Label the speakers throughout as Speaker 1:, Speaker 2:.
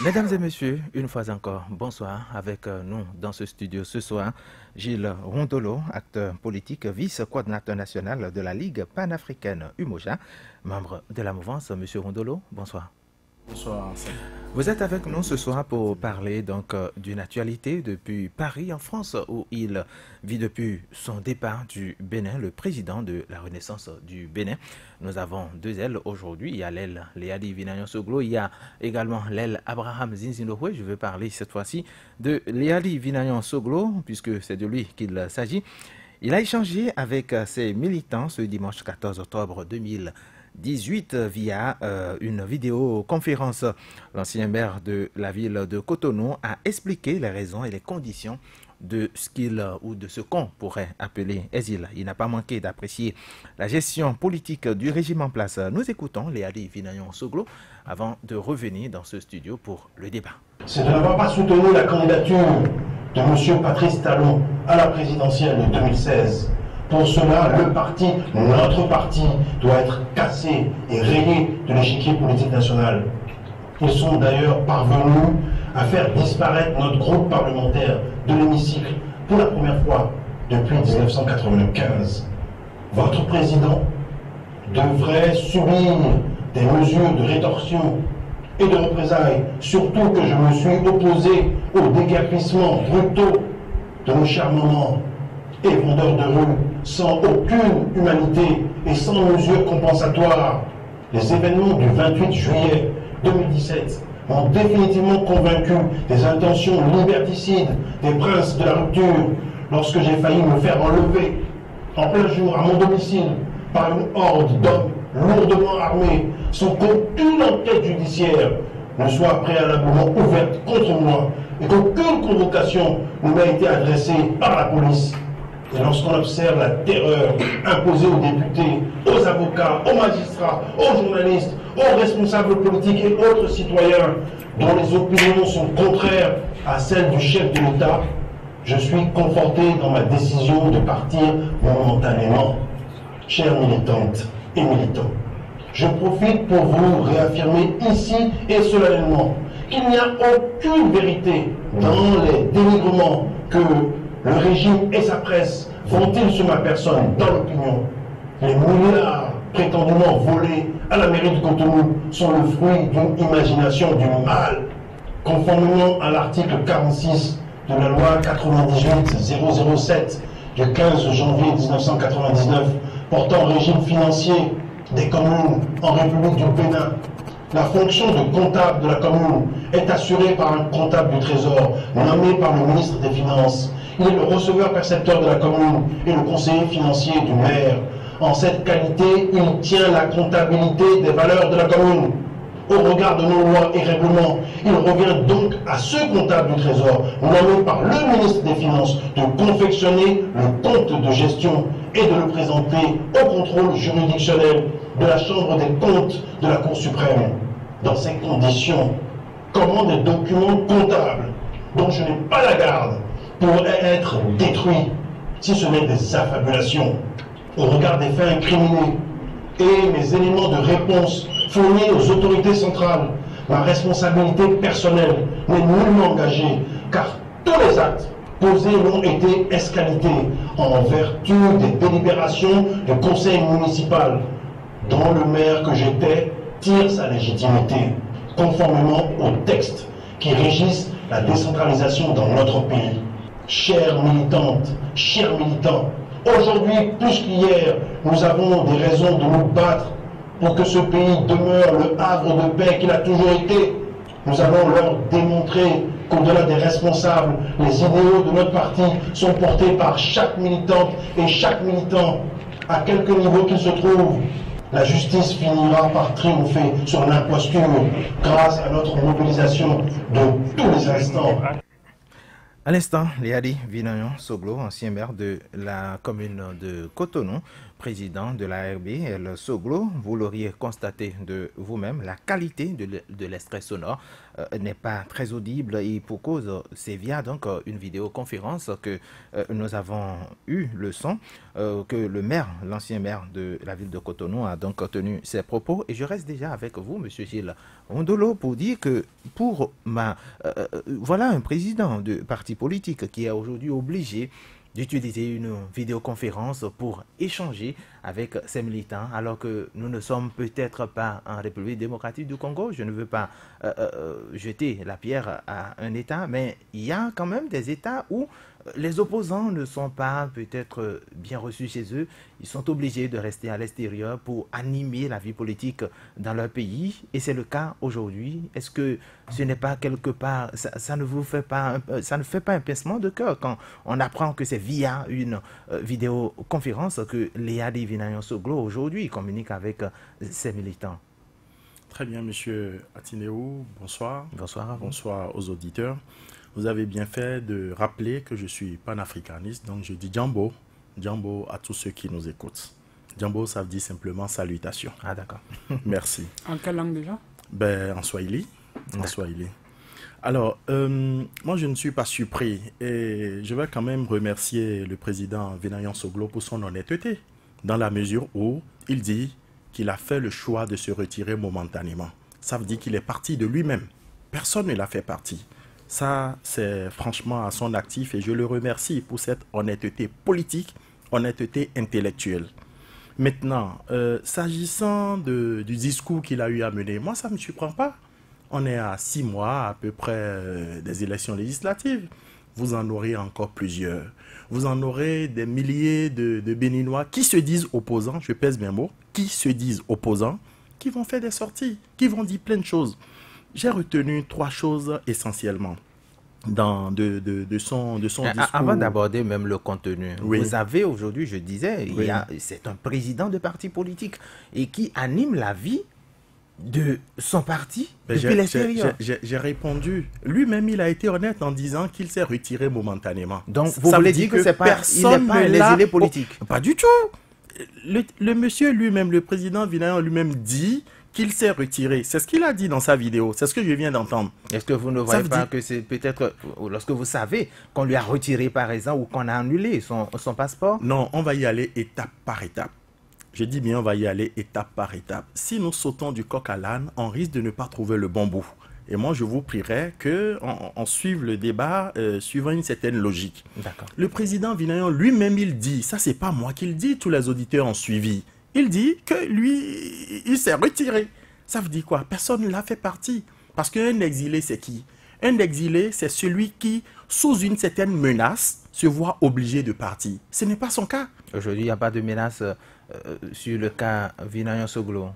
Speaker 1: Mesdames et messieurs, une fois encore, bonsoir. Avec nous dans ce studio ce soir, Gilles Rondolo, acteur politique, vice-coordinateur national de la Ligue panafricaine UMOJA, membre de la mouvance. Monsieur Rondolo, bonsoir.
Speaker 2: Bonsoir.
Speaker 1: Vous êtes avec nous ce soir pour parler donc d'une actualité depuis Paris en France où il vit depuis son départ du Bénin, le président de la Renaissance du Bénin. Nous avons deux ailes aujourd'hui. Il y a l'aile Léali Vinagnon Soglo, il y a également l'aile Abraham Zinzinohwe. Je veux parler cette fois-ci de Léali Vinagnon Soglo puisque c'est de lui qu'il s'agit. Il a échangé avec ses militants ce dimanche 14 octobre 2018 via une vidéoconférence. L'ancien maire de la ville de Cotonou a expliqué les raisons et les conditions de ce qu'il ou de ce qu'on pourrait appeler exil. Il n'a pas manqué d'apprécier la gestion politique du régime en place. Nous écoutons Léali Vinagnon Soglo avant de revenir dans ce studio pour le débat.
Speaker 3: C'est de n'avoir pas soutenu la candidature de M. Patrice Talon à la présidentielle de 2016. Pour cela, le parti, notre parti, doit être cassé et rayé de l'échiquier politique national. Ils sont d'ailleurs parvenus à faire disparaître notre groupe parlementaire de l'hémicycle pour la première fois depuis 1995. Votre président devrait subir des mesures de rétorsion et de représailles, surtout que je me suis opposé aux déguerpissements brutaux de nos chers moments et vendeurs de rue, sans aucune humanité et sans mesures compensatoires. Les événements du 28 juillet 2017 m'ont définitivement convaincu des intentions liberticides des princes de la rupture lorsque j'ai failli me faire enlever en plein jour à mon domicile par une horde d'hommes lourdement armés sans qu'aucune enquête judiciaire ne soit préalablement ouverte contre moi et qu'aucune convocation ne m'a été adressée par la police. Et lorsqu'on observe la terreur imposée aux députés, aux avocats, aux magistrats, aux journalistes, aux responsables politiques et autres citoyens dont les opinions sont contraires à celles du chef de l'État, je suis conforté dans ma décision de partir momentanément. Chères militantes et militants, je profite pour vous réaffirmer ici et solennellement qu'il n'y a aucune vérité dans les dénigrements que le régime et sa presse vont-ils sur ma personne dans l'opinion. Les milliards prétendument volés à la mairie de Cotonou sont le fruit d'une imagination du mal. Conformément à l'article 46 de la loi 98-007 du 15 janvier 1999 portant régime financier des communes en République du Bénin, la fonction de comptable de la commune est assurée par un comptable du Trésor nommé par le ministre des Finances. Il est le receveur-percepteur de la commune et le conseiller financier du maire. En cette qualité, il tient la comptabilité des valeurs de la commune. Au regard de nos lois et règlements, il revient donc à ce comptable du Trésor, nommé par le ministre des Finances, de confectionner le compte de gestion et de le présenter au contrôle juridictionnel de la Chambre des comptes de la Cour suprême. Dans ces conditions, comment des documents comptables dont je n'ai pas la garde pourraient être détruits si ce n'est des affabulations au regard des faits incriminés et mes éléments de réponse fournis aux autorités centrales? Ma responsabilité personnelle n'est nullement engagée car tous les actes posés l'ont été escalités en vertu des délibérations du conseil municipal dont le maire que j'étais tire sa légitimité conformément aux textes qui régissent la décentralisation dans notre pays. Chères militantes, chers militants, aujourd'hui plus qu'hier, nous avons des raisons de nous battre pour que ce pays demeure le havre de paix qu'il a toujours été. Nous allons leur démontrer qu'au-delà des responsables, les idéaux de notre parti sont portés par chaque militante et chaque militant, à quelque niveau qu'il se trouve. La justice finira par triompher sur l'imposture grâce à notre mobilisation de tous les instants.
Speaker 1: À l'instant, Léali Vinagnon Soglo, ancien maire de la commune de Cotonou, président de l'ARB, El Soglo. Vous l'auriez constaté de vous-même, la qualité de l'extrait sonore n'est pas très audible et pour cause, c'est via donc une vidéoconférence que nous avons eu le son, que le maire, l'ancien maire de la ville de Cotonou a donc tenu ses propos. Et je reste déjà avec vous, M. Gilles Ondolo, pour dire que pour voilà un président de parti politique qui est aujourd'hui obligé d'utiliser une vidéoconférence pour échanger avec ses militants, alors que nous ne sommes peut-être pas en République démocratique du Congo. Je ne veux pas jeter la pierre à un État, mais il y a quand même des États où les opposants ne sont pas peut-être bien reçus chez eux. Ils sont obligés de rester à l'extérieur pour animer la vie politique dans leur pays. Et c'est le cas aujourd'hui. Est-ce que ce n'est pas quelque part, ça ne vous fait pas, ça ne fait pas un pincement de cœur quand on apprend que c'est via une vidéoconférence que Léa Divinayon Soglo aujourd'hui communique avec ses militants?
Speaker 2: Très bien, monsieur Atinéou. Bonsoir.
Speaker 1: Bonsoir à vous.
Speaker 2: Bonsoir aux auditeurs. Vous avez bien fait de rappeler que je suis panafricaniste, donc je dis Djambo, Djambo à tous ceux qui nous écoutent. Djambo, ça veut dire simplement salutation.
Speaker 1: Ah d'accord.
Speaker 2: Merci.
Speaker 4: En quelle langue déjà?
Speaker 2: Ben, en Swahili. En Swahili. Alors, moi je ne suis pas surpris et je vais quand même remercier le président Vinayon Soglo pour son honnêteté, dans la mesure où il dit qu'il a fait le choix de se retirer momentanément. Ça veut dire qu'il est parti de lui-même. Personne ne l'a fait partie. Ça, c'est franchement à son actif et je le remercie pour cette honnêteté politique, honnêteté intellectuelle. Maintenant, s'agissant du discours qu'il a eu à mener, moi, ça ne me surprend pas. On est à 6 mois à peu près des élections législatives. Vous en aurez encore plusieurs. Vous en aurez des milliers de Béninois qui se disent opposants, je pèse mes mots, qui se disent opposants, qui vont faire des sorties, qui vont dire plein de choses. J'ai retenu 3 choses essentiellement de son discours.
Speaker 1: Avant d'aborder même le contenu,
Speaker 2: oui.
Speaker 1: Vous avez aujourd'hui, je disais,
Speaker 2: oui.
Speaker 1: C'est un président de parti politique et qui anime la vie de son parti depuis l'extérieur.
Speaker 2: J'ai répondu. Lui-même, il a été honnête en disant qu'il s'est retiré momentanément.
Speaker 1: Donc, vous voulez dire que il n'est pas un exilé politique?
Speaker 2: Pas du tout. Le monsieur lui-même, le président Vinayon lui-même dit qu'il s'est retiré. C'est ce qu'il a dit dans sa vidéo. C'est ce que je viens d'entendre.
Speaker 1: Est-ce que vous ne voyez pas que c'est peut-être, lorsque vous savez qu'on lui a retiré par exemple ou qu'on a annulé son passeport?
Speaker 2: Non, on va y aller étape par étape. Je dis bien, on va y aller étape par étape. Si nous sautons du coq à l'âne, on risque de ne pas trouver le bon bout. Et moi, je vous prierai qu'on suive le débat suivant une certaine logique.
Speaker 1: D'accord.
Speaker 2: Le président Vinayon lui-même, il dit, ça c'est pas moi qui le dis, tous les auditeurs ont suivi. Il dit que lui, il s'est retiré. Ça veut dire quoi? Personne ne l'a fait partie. Parce qu'un exilé, c'est qui? Un exilé, c'est celui qui, sous une certaine menace, se voit obligé de partir. Ce n'est pas son cas.
Speaker 1: Aujourd'hui, il n'y a pas de menace sur le cas Vinayon Soglo.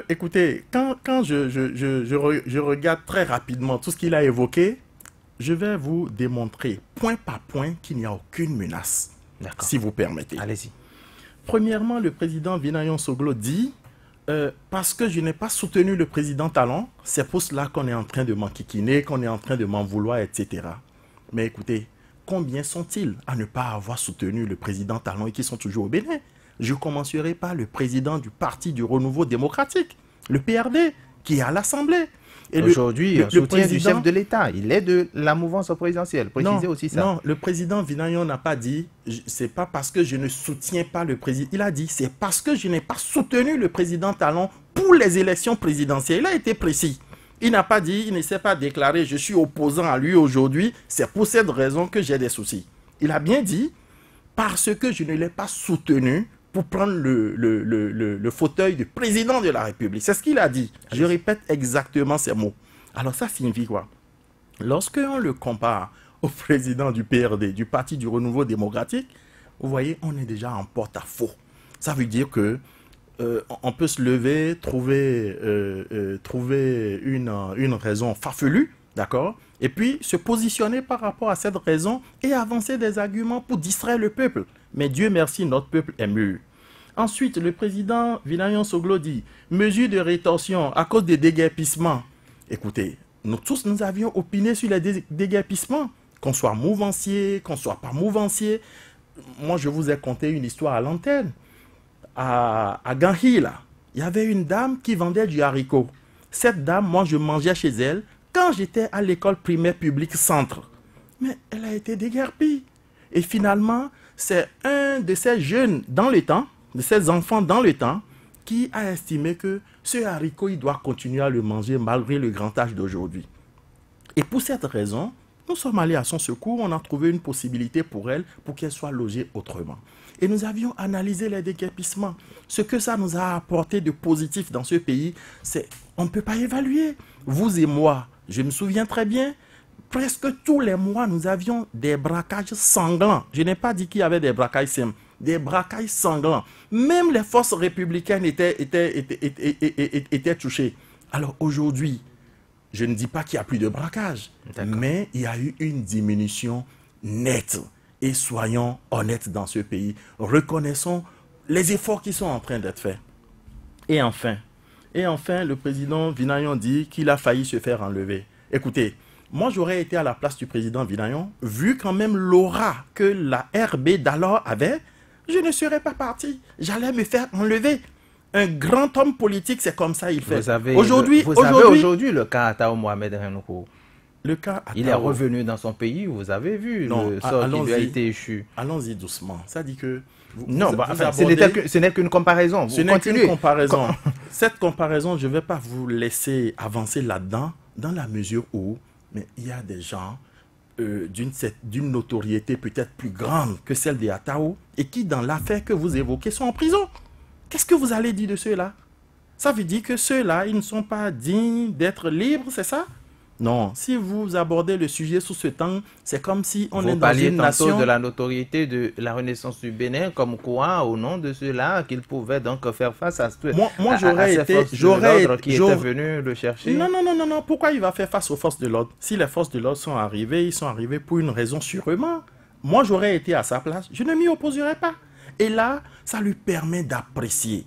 Speaker 2: Écoutez, quand je regarde très rapidement tout ce qu'il a évoqué, je vais vous démontrer point par point qu'il n'y a aucune menace. Si vous permettez.
Speaker 1: Allez-y.
Speaker 2: Premièrement, le président Vinayon Soglo dit parce que je n'ai pas soutenu le président Talon, c'est pour cela qu'on est en train de m'enquiquiner, qu'on est en train de m'en vouloir, etc. Mais écoutez, combien sont-ils à ne pas avoir soutenu le président Talon et qui sont toujours au Bénin? Je commencerai par le président du Parti du Renouveau démocratique, le PRD, qui est à l'Assemblée.
Speaker 1: Aujourd'hui, le soutien du chef de l'État, il est de la mouvance présidentielle. Précisez aussi ça.
Speaker 2: Non, le président Vinayon n'a pas dit, c'est pas parce que je ne soutiens pas le président. Il a dit, c'est parce que je n'ai pas soutenu le président Talon pour les élections présidentielles. Il a été précis. Il n'a pas dit, il ne s'est pas déclaré, je suis opposant à lui aujourd'hui. C'est pour cette raison que j'ai des soucis. Il a bien dit, parce que je ne l'ai pas soutenu pour prendre le fauteuil du président de la République. C'est ce qu'il a dit. Je répète exactement ces mots. Alors ça signifie quoi? Lorsque on le compare au président du PRD, du Parti du Renouveau démocratique, vous voyez, on est déjà en porte-à-faux. Ça veut dire que on peut se lever, trouver une raison farfelue, d'accord? Et puis se positionner par rapport à cette raison et avancer des arguments pour distraire le peuple. Mais Dieu merci, notre peuple est mûr. Ensuite, le président Vinayon Soglo dit « mesures de rétorsion à cause des déguerpissements ». Écoutez, nous tous, nous avions opiné sur les déguerpissements, qu'on soit mouvancier, qu'on soit pas mouvancier. Moi, je vous ai conté une histoire à l'antenne. à Ganhi, là, il y avait une dame qui vendait du haricot. Cette dame, moi, je mangeais chez elle quand j'étais à l'école primaire publique centre. Mais elle a été déguerpie. Et finalement, c'est un de ces jeunes dans le temps, de ces enfants dans le temps, qui a estimé que ce haricot, il doit continuer à le manger malgré le grand âge d'aujourd'hui. Et pour cette raison, nous sommes allés à son secours, on a trouvé une possibilité pour elle, pour qu'elle soit logée autrement. Et nous avions analysé les déguerpissements. Ce que ça nous a apporté de positif dans ce pays, c'est on ne peut pas évaluer. Vous et moi, je me souviens très bien, presque tous les mois, nous avions des braquages sanglants. Je n'ai pas dit qu'il y avait des braquages simples, des braquages sanglants. Même les forces républicaines étaient touchées. Alors aujourd'hui, je ne dis pas qu'il n'y a plus de braquage, mais il y a eu une diminution nette. Et soyons honnêtes dans ce pays. Reconnaissons les efforts qui sont en train d'être faits. Et enfin, le président Vinayon dit qu'il a failli se faire enlever. Écoutez, moi j'aurais été à la place du président Vinayon, vu quand même l'aura que la RB d'alors avait, je ne serais pas parti. J'allais me faire enlever. Un grand homme politique, c'est comme ça il fait.
Speaker 1: Vous avez aujourd'hui le cas Atao Mohamed Henoukou.
Speaker 2: Le cas Atao,
Speaker 1: il est revenu dans son pays, vous avez vu le sort qui lui a été échu.
Speaker 2: Allons-y doucement. Ça dit que...
Speaker 1: ce n'est qu'une comparaison.
Speaker 2: Ce n'est qu'une comparaison. Cette comparaison, je ne vais pas vous laisser avancer là-dedans, dans la mesure où il y a des gens d'une notoriété peut-être plus grande que celle des Atao et qui, dans l'affaire que vous évoquez, sont en prison. Qu'est-ce que vous allez dire de ceux-là? Ça veut dire que ceux-là, ils ne sont pas dignes d'être libres, c'est ça? Non, si vous abordez le sujet sous ce temps, c'est comme si on est dans une nation...
Speaker 1: de la notoriété de la Renaissance du Bénin, comme quoi, au nom de ceux-là, qu'ils pouvaient donc faire face à ce...
Speaker 2: Moi, j'aurais été
Speaker 1: venu le chercher.
Speaker 2: Non. Pourquoi il va faire face aux forces de l'ordre? Si les forces de l'ordre sont arrivées, ils sont arrivés pour une raison sûrement. Moi, j'aurais été à sa place, je ne m'y opposerais pas. Et là, ça lui permet d'apprécier.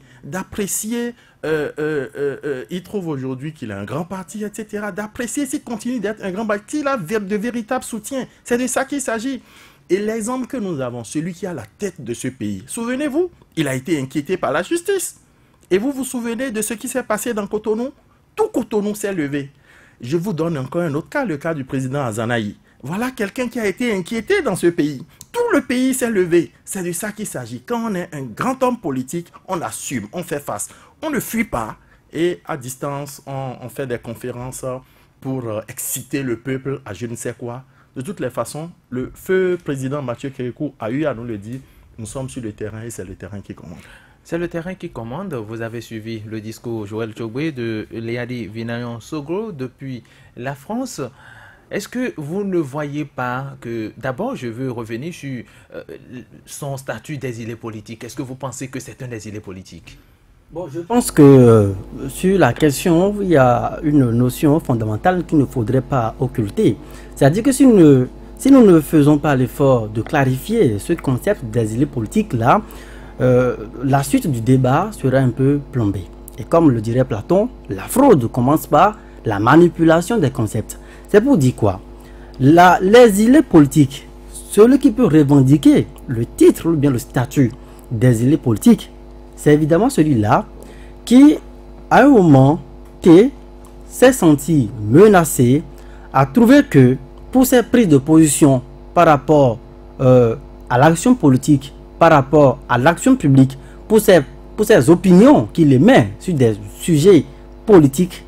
Speaker 2: Il trouve aujourd'hui qu'il a un grand parti, etc. D'apprécier s'il continue d'être un grand parti, qu'il a de véritables soutiens. C'est de ça qu'il s'agit. Et l'exemple que nous avons, celui qui a la tête de ce pays, souvenez-vous, il a été inquiété par la justice. Et vous vous souvenez de ce qui s'est passé dans Cotonou? Tout Cotonou s'est levé. Je vous donne encore un autre cas, le cas du président Azanaï. Voilà quelqu'un qui a été inquiété dans ce pays. Tout le pays s'est levé. C'est de ça qu'il s'agit. Quand on est un grand homme politique, on assume, on fait face. On ne fuit pas. Et à distance, on fait des conférences pour exciter le peuple à je ne sais quoi. De toutes les façons, le feu président Mathieu Kérékou a eu à nous le dire. Nous sommes sur le terrain et c'est le terrain qui commande.
Speaker 1: C'est le terrain qui commande. Vous avez suivi le discours Joël Tchobwe de Léadi Vinayon Soglo depuis la France. Est-ce que vous ne voyez pas que... D'abord, je veux revenir sur son statut d'exilé politique. Est-ce que vous pensez que c'est un exilé politique?
Speaker 4: Bon, je pense que sur la question, il y a une notion fondamentale qu'il ne faudrait pas occulter. C'est-à-dire que si nous ne faisons pas l'effort de clarifier ce concept d'exilé politique-là, la suite du débat sera un peu plombée. Et comme le dirait Platon, la fraude commence par la manipulation des concepts. C'est pour dire quoi? L'exilé politique, celui qui peut revendiquer le titre ou bien le statut d'exilé politique, c'est évidemment celui-là qui, à un moment T, s'est senti menacé, a trouvé que pour ses prises de position par rapport à l'action politique, par rapport à l'action publique, pour ses opinions qu'il émet sur des sujets politiques,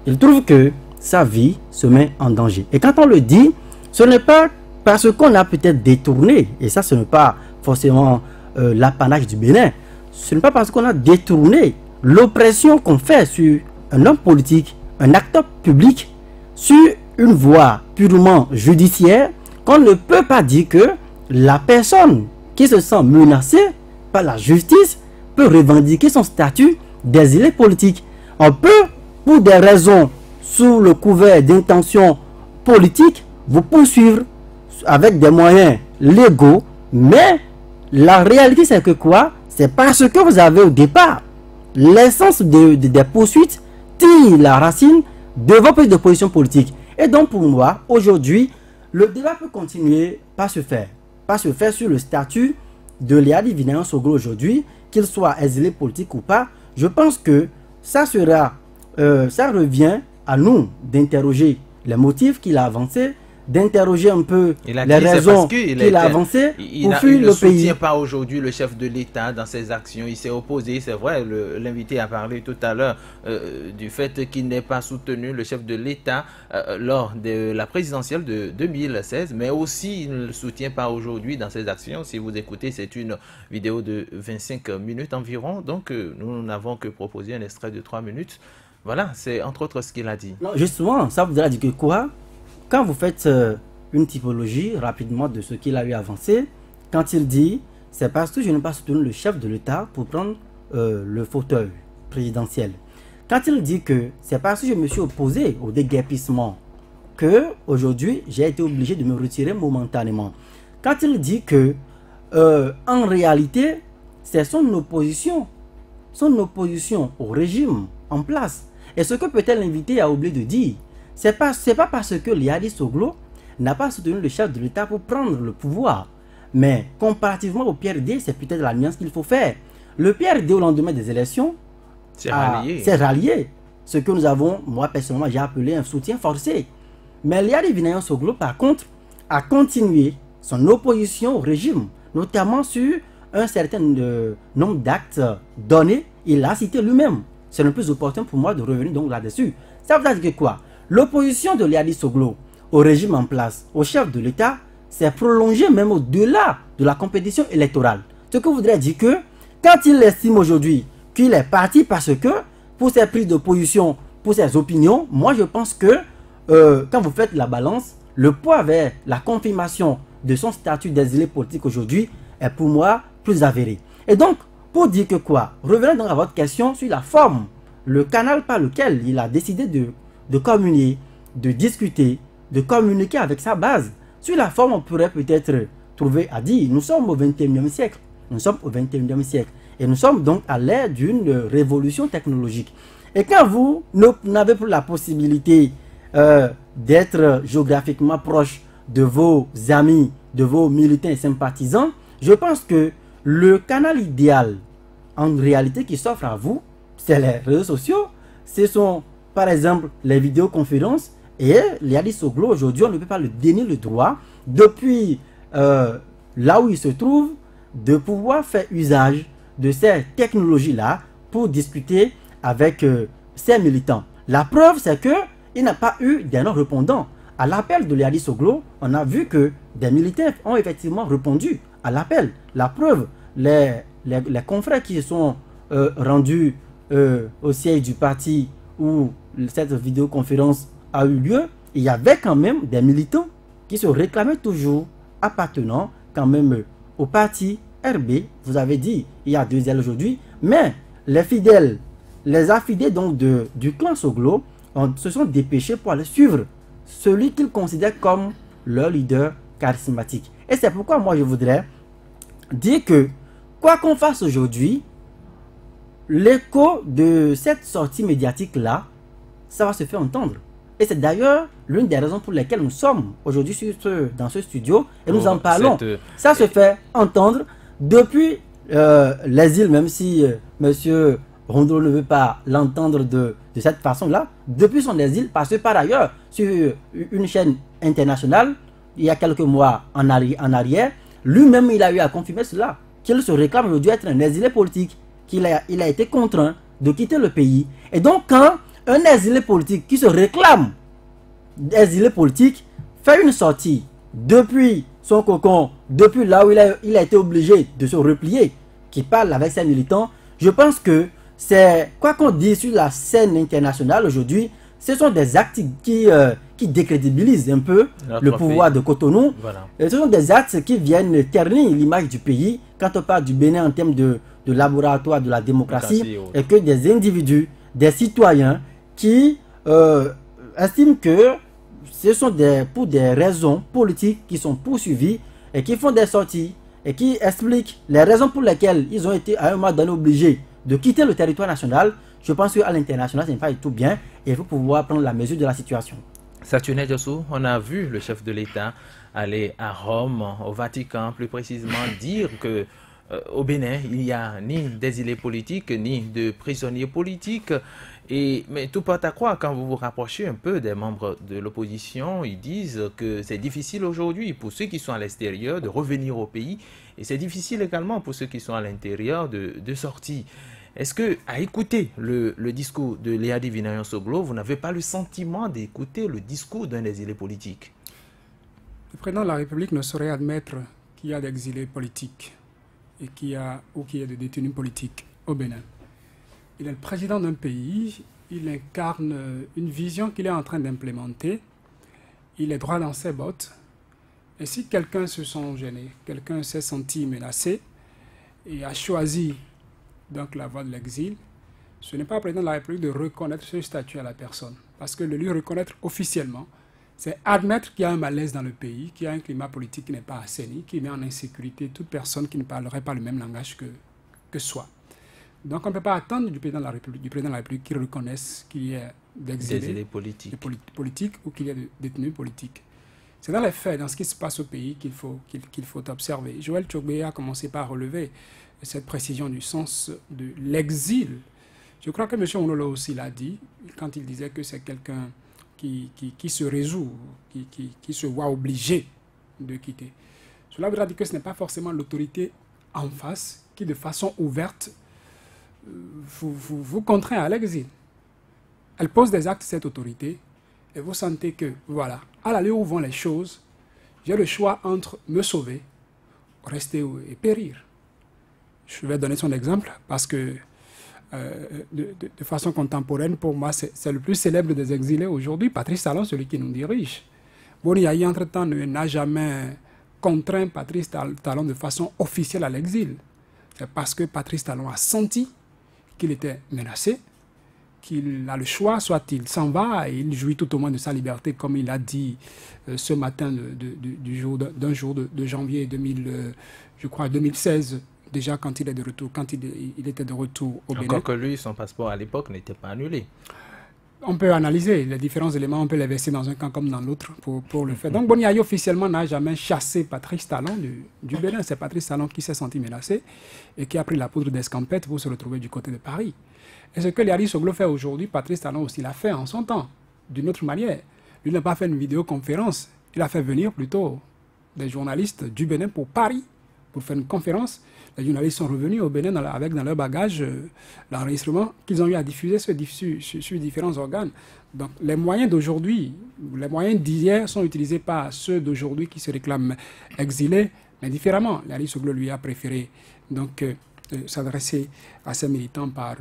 Speaker 4: il trouve que sa vie se met en danger. Et quand on le dit, ce n'est pas parce qu'on a peut-être détourné, et ça ce n'est pas forcément l'apanage du Bénin, ce n'est pas parce qu'on a détourné l'oppression qu'on fait sur un homme politique, un acteur public, sur une voie purement judiciaire, qu'on ne peut pas dire que la personne qui se sent menacée par la justice peut revendiquer son statut d'exilé politique. On peut, pour des raisons sous le couvert d'intentions politiques, vous poursuivre avec des moyens légaux, mais la réalité c'est que quoi? C'est parce que vous avez au départ l'essence des poursuites tire la racine de vos prises de position politique. Et donc pour moi, aujourd'hui, le débat peut continuer par se faire sur le statut de Léadi Vinayon Soglo aujourd'hui, qu'il soit exilé politique ou pas, je pense que ça revient à nous d'interroger les motifs qu'il a avancés, d'interroger un peu les raisons qu'il a avancées pour fuir le pays.
Speaker 1: Il ne soutient pas aujourd'hui le chef de l'État dans ses actions. Il s'est opposé, c'est vrai, l'invité a parlé tout à l'heure du fait qu'il n'ait pas soutenu le chef de l'État lors de la présidentielle de 2016, mais aussi il ne le soutient pas aujourd'hui dans ses actions. Si vous écoutez, c'est une vidéo de 25 minutes environ, donc nous n'avons que proposé un extrait de 3 minutes. Voilà, c'est entre autres ce qu'il a dit.
Speaker 4: Non, justement, ça voudra dire que quoi? Quand vous faites une typologie rapidement de ce qu'il a eu avancé, quand il dit « c'est parce que je n'ai pas soutenu le chef de l'État pour prendre le fauteuil présidentiel ». Quand il dit que c'est parce que je me suis opposé au déguerpissement que aujourd'hui j'ai été obligé de me retirer momentanément. Quand il dit que en réalité c'est son opposition au régime en place. Et ce que peut-être l'invité a oublié de dire, c'est pas parce que Lyadi Soglo n'a pas soutenu le chef de l'État pour prendre le pouvoir. Mais comparativement au PRD, c'est peut-être la nuance qu'il faut faire. Le PRD, au lendemain des élections, s'est rallié. Ce que nous avons, moi personnellement, j'ai appelé un soutien forcé. Mais Lyadi Vinayon Soglo, par contre, a continué son opposition au régime, notamment sur un certain nombre d'actes donnés. Il l'a cité lui-même. C'est le plus opportun pour moi de revenir donc là-dessus. Ça veut dire que quoi? L'opposition de Lyadi Soglo au régime en place, au chef de l'État, s'est prolongée même au-delà de la compétition électorale. Ce que voudrait dire que quand il estime aujourd'hui qu'il est parti parce que pour ses prises de position, pour ses opinions, moi je pense que quand vous faites la balance, le poids vers la confirmation de son statut d'exilé politique aujourd'hui est pour moi plus avéré. Et donc, pour dire que quoi? Revenons donc à votre question sur la forme, le canal par lequel il a décidé de communier, de discuter, de communiquer avec sa base. Sur la forme, on pourrait peut-être trouver à dire, nous sommes au 21e siècle. Nous sommes au 21e siècle. Et nous sommes donc à l'ère d'une révolution technologique. Et quand vous n'avez plus la possibilité d'être géographiquement proche de vos amis, de vos militants et sympathisants, je pense que le canal idéal, en réalité, qui s'offre à vous, c'est les réseaux sociaux. Ce sont, par exemple, les vidéoconférences. Et Lyadi Soglo, aujourd'hui, on ne peut pas le dénier le droit, depuis là où il se trouve, de pouvoir faire usage de ces technologies-là pour discuter avec ses militants. La preuve, c'est qu'il n'a pas eu des non-répondants. À l'appel de Lyadi Soglo, on a vu que des militaires ont effectivement répondu à l'appel. La preuve, les confrères qui se sont rendus au siège du parti où cette vidéoconférence a eu lieu, il y avait quand même des militants qui se réclamaient toujours appartenant quand même au parti RB. Vous avez dit, il y a 2 ailes aujourd'hui, mais les fidèles, les affidés donc du clan Soglo se sont dépêchés pour aller suivre celui qu'ils considèrent comme leur leader charismatique. Et c'est pourquoi moi je voudrais dire que quoi qu'on fasse aujourd'hui, l'écho de cette sortie médiatique-là, ça va se faire entendre. Et c'est d'ailleurs l'une des raisons pour lesquelles nous sommes aujourd'hui dans ce studio et nous en parlons. Ça se fait entendre depuis l'exil, même si M. Rondeau ne veut pas l'entendre de cette façon-là, depuis son exil, parce que par ailleurs, sur une chaîne internationale, il y a quelques mois en arrière, lui-même il a eu à confirmer cela, qu'il se réclame aujourd'hui être un exilé politique, qu'il a été contraint de quitter le pays. Et donc quand un exilé politique qui se réclame d'exilé politique fait une sortie depuis son cocon, depuis là où il a été obligé de se replier, qui parle avec ses militants, je pense que c'est, quoi qu'on dise sur la scène internationale aujourd'hui, ce sont des actes qui décrédibilisent un peu le pouvoir de Cotonou. Voilà. Et ce sont des actes qui viennent ternir l'image du pays quand on parle du Bénin en termes de laboratoire de la démocratie, et que des individus, des citoyens qui estiment que ce sont pour des raisons politiques qui sont poursuivies et qui font des sorties et qui expliquent les raisons pour lesquelles ils ont été à un moment donné obligés de quitter le territoire national. Je pense qu'à l'international, ce n'est pas du tout bien et il faut pouvoir prendre la mesure de la situation.
Speaker 1: Saturne Diossou, on a vu le chef de l'État aller à Rome, au Vatican, plus précisément dire que au Bénin, il n'y a ni d'exilés politiques, ni de prisonniers politiques. Mais tout porte à croire, quand vous vous rapprochez un peu des membres de l'opposition, ils disent que c'est difficile aujourd'hui pour ceux qui sont à l'extérieur de revenir au pays. Et c'est difficile également pour ceux qui sont à l'intérieur de sortir. Est-ce que, à écouter le discours de Léadi Vinayon-Soglo, vous n'avez pas le sentiment d'écouter le discours d'un exilé politique?
Speaker 5: Le président de la République ne saurait admettre qu'il y a d'exilés politiques et qu'il y a de détenus politiques au Bénin. Il est le président d'un pays, il incarne une vision qu'il est en train d'implémenter, il est droit dans ses bottes. Et si quelqu'un se sent gêné, quelqu'un s'est senti menacé et a choisi donc la voie de l'exil, ce n'est pas au président de la République de reconnaître ce statut à la personne. Parce que de lui reconnaître officiellement, c'est admettre qu'il y a un malaise dans le pays, qu'il y a un climat politique qui n'est pas assaini, qui met en insécurité toute personne qui ne parlerait pas le même langage que soi. Donc on ne peut pas attendre du président de la République qu'il reconnaisse qu'il y ait d'exilés politiques ou qu'il y ait de détenus politiques. C'est dans les faits, dans ce qui se passe au pays qu'il faut observer. Joël Tchogbe a commencé par relever cette précision du sens de l'exil. Je crois que M. Onolo aussi l'a dit quand il disait que c'est quelqu'un qui se résout, qui se voit obligé de quitter. Cela voudra dire que ce n'est pas forcément l'autorité en face qui, de façon ouverte, vous contraint à l'exil. Elle pose des actes, cette autorité, et vous sentez que, voilà, à l'allure où vont les choses, j'ai le choix entre me sauver, rester et périr. Je vais donner son exemple parce que, de façon contemporaine, pour moi, c'est le plus célèbre des exilés aujourd'hui, Patrice Talon, celui qui nous dirige. Boni Yayi, entre-temps, n'a jamais contraint Patrice Talon de façon officielle à l'exil. C'est parce que Patrice Talon a senti qu'il était menacé, qu'il a le choix, soit il s'en va et il jouit tout au moins de sa liberté, comme il a dit ce matin d'un jour de janvier 2016, déjà quand il est de retour, quand il était de retour au Bénin.
Speaker 1: Encore que lui, son passeport à l'époque n'était pas annulé.
Speaker 5: On peut analyser les différents éléments, on peut les verser dans un camp comme dans l'autre pour le faire. Donc Boni Yayi officiellement n'a jamais chassé Patrice Talon du Bénin. C'est Patrice Talon qui s'est senti menacé et qui a pris la poudre d'escampette pour se retrouver du côté de Paris. Et ce que Léadi Soglo fait aujourd'hui, Patrice Talon aussi l'a fait en son temps, d'une autre manière. Lui n'a pas fait une vidéoconférence, il a fait venir plutôt des journalistes du Bénin pour Paris, pour faire une conférence. Les journalistes sont revenus au Bénin avec dans leur bagage l'enregistrement qu'ils ont eu à diffuser sur différents organes. Donc les moyens d'aujourd'hui, les moyens d'hier sont utilisés par ceux d'aujourd'hui qui se réclament exilés, mais différemment. Léadi Soglo lui a préféré donc s'adresser à ses militants par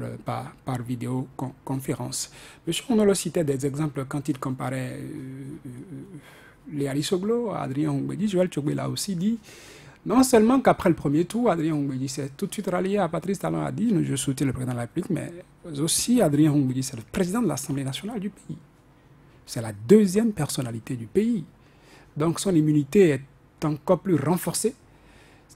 Speaker 5: vidéoconférence. M. Onolo citait des exemples quand il comparait Léadi Soglo à Adrien Houmbedi. Joël Tchogbe l'a aussi dit. Non seulement qu'après le premier tour, Adrien Houmbedi s'est tout de suite rallié à Patrice Talon, a dit je soutiens le président de la République, mais aussi Adrien Houmbedi, c'est le président de l'Assemblée nationale du pays. C'est la deuxième personnalité du pays. Donc son immunité est encore plus renforcée.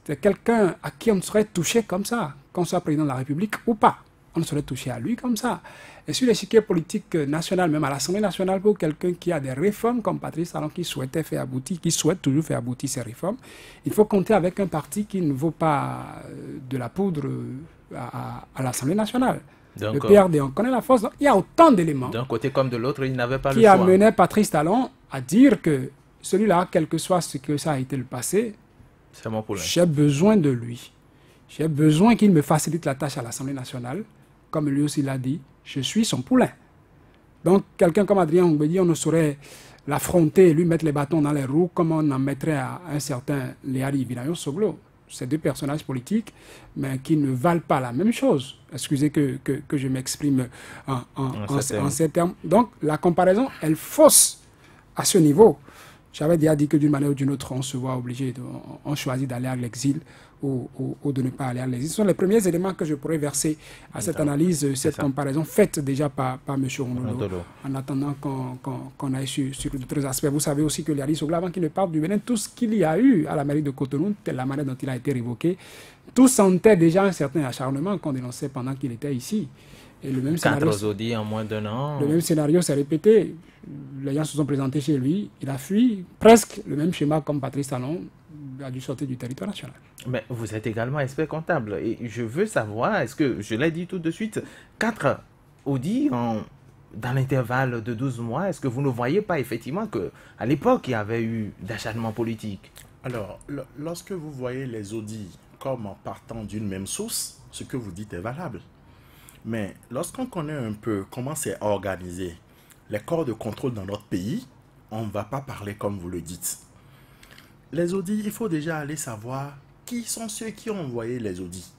Speaker 5: C'est quelqu'un à qui on ne saurait toucher comme ça, qu'on soit président de la République ou pas. On ne saurait toucher à lui comme ça. Et sur l'échiquier politique national, même à l'Assemblée nationale, pour quelqu'un qui a des réformes comme Patrice Talon, qui souhaitait faire aboutir, qui souhaite toujours faire aboutir ces réformes, il faut compter avec un parti qui ne vaut pas de la poudre à l'Assemblée nationale. Donc, le PRD, on connaît la force. Donc, il y a autant d'éléments.
Speaker 1: D'un côté comme de l'autre, il n'avait pas le choix.
Speaker 5: Qui amenait Patrice Talon à dire que celui-là, quel que soit ce que ça a été le passé, j'ai besoin de lui. J'ai besoin qu'il me facilite la tâche à l'Assemblée nationale. Comme lui aussi l'a dit, je suis son poulain. Donc, quelqu'un comme Adrien Houmbedi, on ne saurait l'affronter et lui mettre les bâtons dans les roues comme on en mettrait à un certain Léadi Vinayon-Soglo. C'est deux personnages politiques, mais qui ne valent pas la même chose. Excusez que je m'exprime en ces termes. Donc, la comparaison, elle fausse à ce niveau. J'avais déjà dit que d'une manière ou d'une autre, on se voit obligé, on choisit d'aller à l'exil ou de ne pas aller à l'exil. Ce sont les premiers éléments que je pourrais verser à cette analyse, cette comparaison faite déjà par M. Onolo, en attendant qu'on aille sur d'autres aspects. Vous savez aussi que Léadi Soglo, avant qu'il ne parte du Bénin, tout ce qu'il y a eu à la mairie de Cotonou, telle la manière dont il a été révoqué, tout sentait déjà un certain acharnement qu'on dénonçait pendant qu'il était ici. Et le même
Speaker 1: 4 audits en moins d'un an.
Speaker 5: Le même scénario s'est répété. Les gens se sont présentés chez lui, il a fui. Presque le même schéma comme Patrice Talon. a dû sortir du territoire national.
Speaker 1: Mais vous êtes également expert comptable et je veux savoir, est-ce que, je l'ai dit tout de suite, 4 audits dans l'intervalle de 12 mois, est-ce que vous ne voyez pas effectivement qu'à l'époque, il y avait eu d'acharnement politique?
Speaker 2: Alors, lorsque vous voyez les audits comme en partant d'une même source, ce que vous dites est valable. Mais lorsqu'on connaît un peu comment c'est organisé, les corps de contrôle dans notre pays, on ne va pas parler comme vous le dites. Les audits, il faut déjà aller savoir qui sont ceux qui ont envoyé les audits.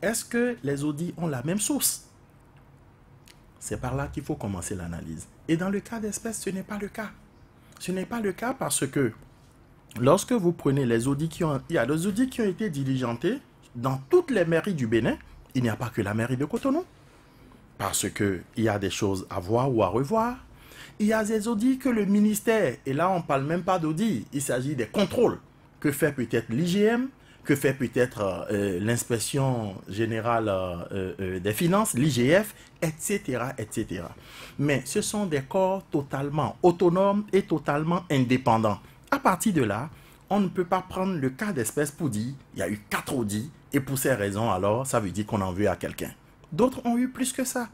Speaker 2: Est-ce que les audits ont la même source? C'est par là qu'il faut commencer l'analyse. Et dans le cas d'espèce, ce n'est pas le cas. Ce n'est pas le cas parce que lorsque vous prenez les audits il y a des audits qui ont été diligentés dans toutes les mairies du Bénin. Il n'y a pas que la mairie de Cotonou. Parce qu'il y a des choses à voir ou à revoir. Il y a des audits que le ministère, et là on ne parle même pas d'audits, il s'agit des contrôles que fait peut-être l'IGM, que fait peut-être l'inspection générale des finances, l'IGF, etc., etc. Mais ce sont des corps totalement autonomes et totalement indépendants. À partir de là, on ne peut pas prendre le cas d'espèce pour dire il y a eu 4 audits et pour ces raisons, alors ça veut dire qu'on en veut à quelqu'un. D'autres ont eu plus que ça.